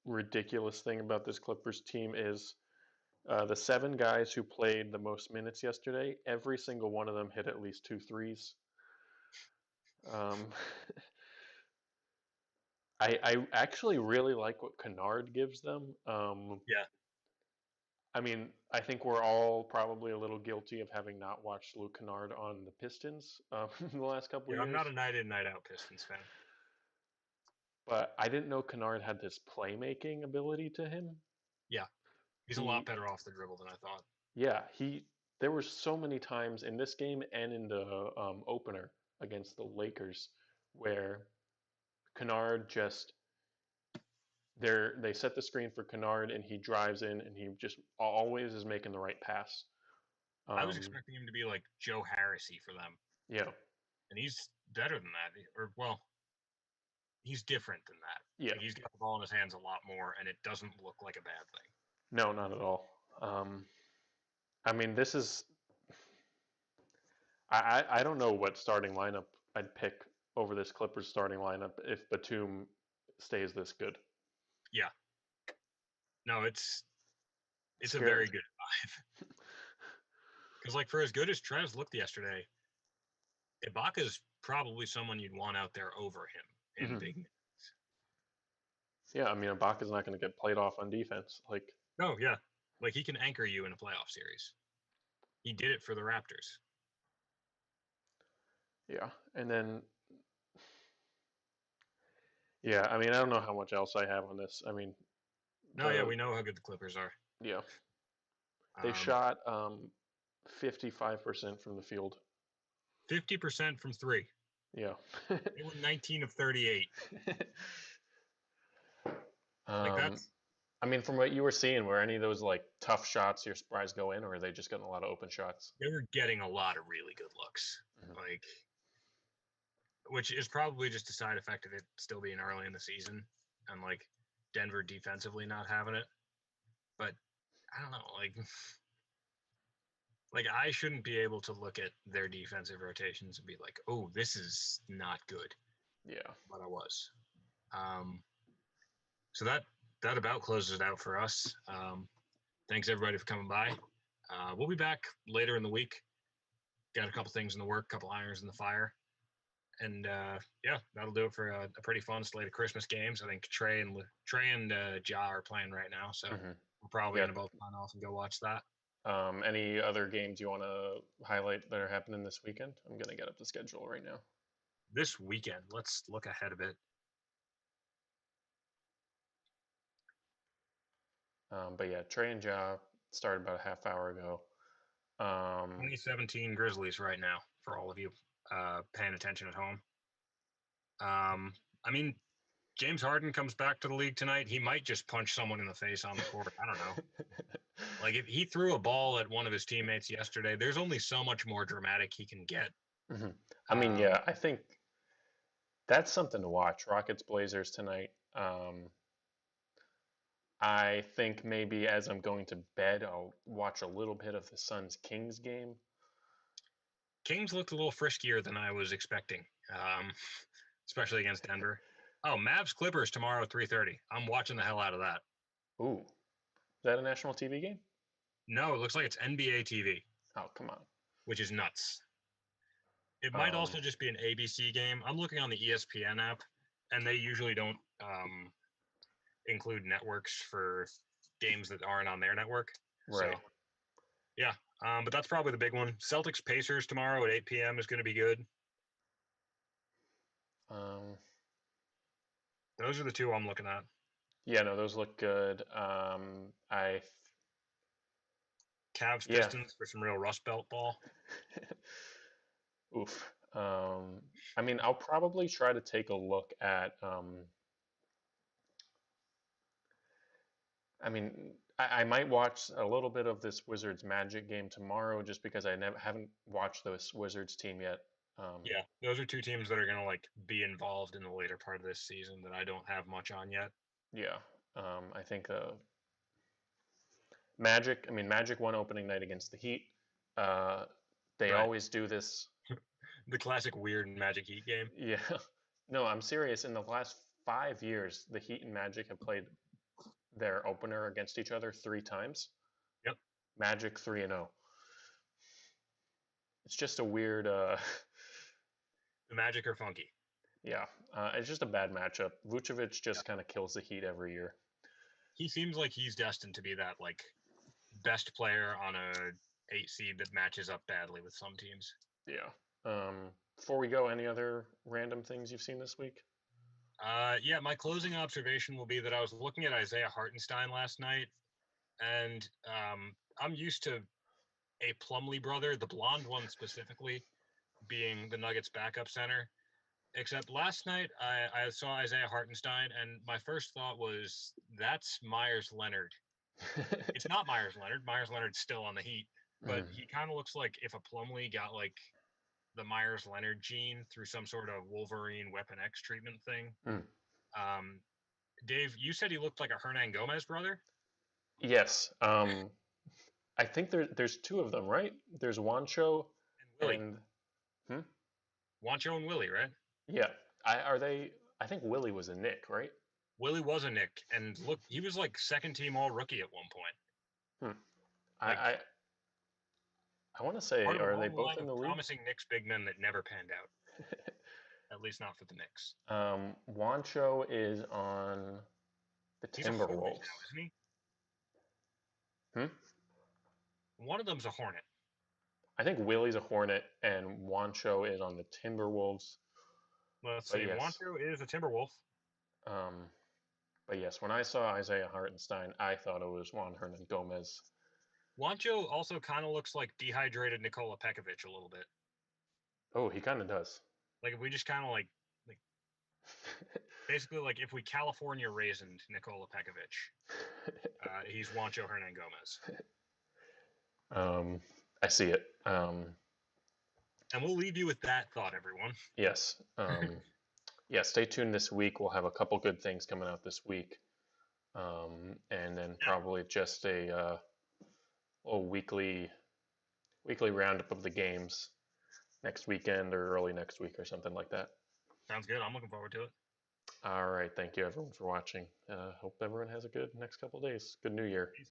ridiculous thing about this Clippers team is the 7 guys who played the most minutes yesterday. Every single one of them hit at least 2 threes. I actually really like what Kennard gives them. Yeah. I mean, I think we're all probably a little guilty of having not watched Luke Kennard on the Pistons in the last couple of years. I'm not a night in, night out Pistons fan. But I didn't know Kennard had this playmaking ability to him. Yeah. He's a lot better off the dribble than I thought. Yeah, there were so many times in this game and in the opener against the Lakers where Kennard just they set the screen for Kennard and he drives in and he just always is making the right pass. I was expecting him to be like Joe Harrisy for them. Yeah. And he's better than that. Or well, he's different than that. Yeah. Like, he's got the ball in his hands a lot more and it doesn't look like a bad thing. No, not at all. I mean, this is I don't know what starting lineup I'd pick over this Clippers starting lineup if Batum stays this good. Yeah. No, it's a very good 5. Because like for as good as Trez looked yesterday, Ibaka's probably someone you'd want out there over him in big minutes. Yeah, I mean Ibaka's not going to get played off on defense. Like no, yeah, like he can anchor you in a playoff series. He did it for the Raptors. Yeah, and then yeah, I mean I don't know how much else I have on this. I mean No, yeah, we know how good the Clippers are. Yeah. They shot 55% from the field. 50% from three. Yeah. They were 19 of 38. Like that's. I mean, from what you were seeing, were any of those like tough shots you're surprised go in, or are they just getting a lot of open shots? They were getting a lot of really good looks, like, which is probably just a side effect of it still being early in the season and like Denver defensively not having it. But I don't know, like I shouldn't be able to look at their defensive rotations and be like, oh, this is not good. Yeah. But I was. So that about closes it out for us. Thanks everybody for coming by. We'll be back later in the week. Got a couple things in the work, couple irons in the fire. And yeah, that'll do it for a pretty fun slate of Christmas games. I think Trey and Ja are playing right now, so we're probably gonna both sign off and go watch that. Any other games you want to highlight that are happening this weekend? I'm gonna get up the schedule right now. This weekend, let's look ahead a bit. But yeah, Trey and Ja started about a half hour ago. 2017 Grizzlies right now for all of you paying attention at home. I mean, James Harden comes back to the league tonight. He might just punch someone in the face on the court. I don't know. Like if he threw a ball at one of his teammates yesterday, there's only so much more dramatic he can get. I mean, yeah, I think that's something to watch. Rockets Blazers tonight. I think maybe as I'm going to bed, I'll watch a little bit of the Suns Kings game. Kings looked a little friskier than I was expecting, especially against Denver. Oh, Mavs Clippers tomorrow at 3:30. I'm watching the hell out of that. Ooh, is that a national TV game? No, it looks like it's NBA TV. Oh, come on. Which is nuts. It might also just be an ABC game. I'm looking on the ESPN app, and they usually don't include networks for games that aren't on their network. Right. So, yeah, but that's probably the big one. Celtics Pacers tomorrow at 8 p.m. is going to be good. Those are the two I'm looking at. Yeah, no, those look good. Cavs Pistons for some real Rust Belt ball. Oof. I mean, I'll probably try to take a look at. I mean, I might watch a little bit of this Wizards Magic game tomorrow, just because I haven't watched this Wizards team yet. Yeah, those are two teams that are going to like be involved in the later part of this season that I don't have much on yet. Yeah, I think Magic. I mean, Magic won opening night against the Heat. They always do this. The classic weird Magic Heat game. Yeah. No, I'm serious. In the last 5 years, the Heat and Magic have played their opener against each other 3 times. Yep. Magic 3-0. It's just a weird. The Magic are funky. Yeah, it's just a bad matchup. Vucevic just kind of kills the Heat every year. He seems like he's destined to be that like best player on a 8 seed that matches up badly with some teams. Yeah. Before we go, any other random things you've seen this week? Yeah, my closing observation will be that I was looking at Isaiah Hartenstein last night, and I'm used to a Plumlee brother, the blonde one specifically, being the Nuggets backup center. Except last night I saw Isaiah Hartenstein, and my first thought was, that's Myers Leonard. It's not Myers Leonard. Myers Leonard's still on the Heat, but he kind of looks like if a Plumlee got like the Myers Leonard gene through some sort of Wolverine Weapon X treatment thing. Dave, you said he looked like a Hernan Gomez brother? Yes. I think there's 2 of them, right? There's Juancho and Willie. Juancho and Willie, right? Yeah. I think Willie was a Knick, right? Willie was a Knick, and look, he was like second team all rookie at one point. Like, I want to say, are they both in the league? Promising Knicks big men that never panned out. At least not for the Knicks. Juancho is on the Timberwolves. Now, isn't he? One of them's a Hornet. I think Willie's a Hornet, and Juancho is on the Timberwolves. Let's see. Yes. Juancho is a Timberwolf. But yes, when I saw Isaiah Hartenstein, I thought it was Juan Hernan Gomez. Juancho also kind of looks like dehydrated Nikola Pekovic a little bit. Oh, he kind of does. Like if we just kind of like basically like if we California raisined Nikola Pekovic, he's Juancho Hernan Gomez. I see it. And we'll leave you with that thought, everyone. Yes. Yeah, stay tuned this week. We'll have a couple good things coming out this week. And then probably just a weekly roundup of the games next weekend or early next week or something like that. Sounds good. I'm looking forward to it. All right. Thank you, everyone, for watching. Hope everyone has a good next couple days. Good New Year.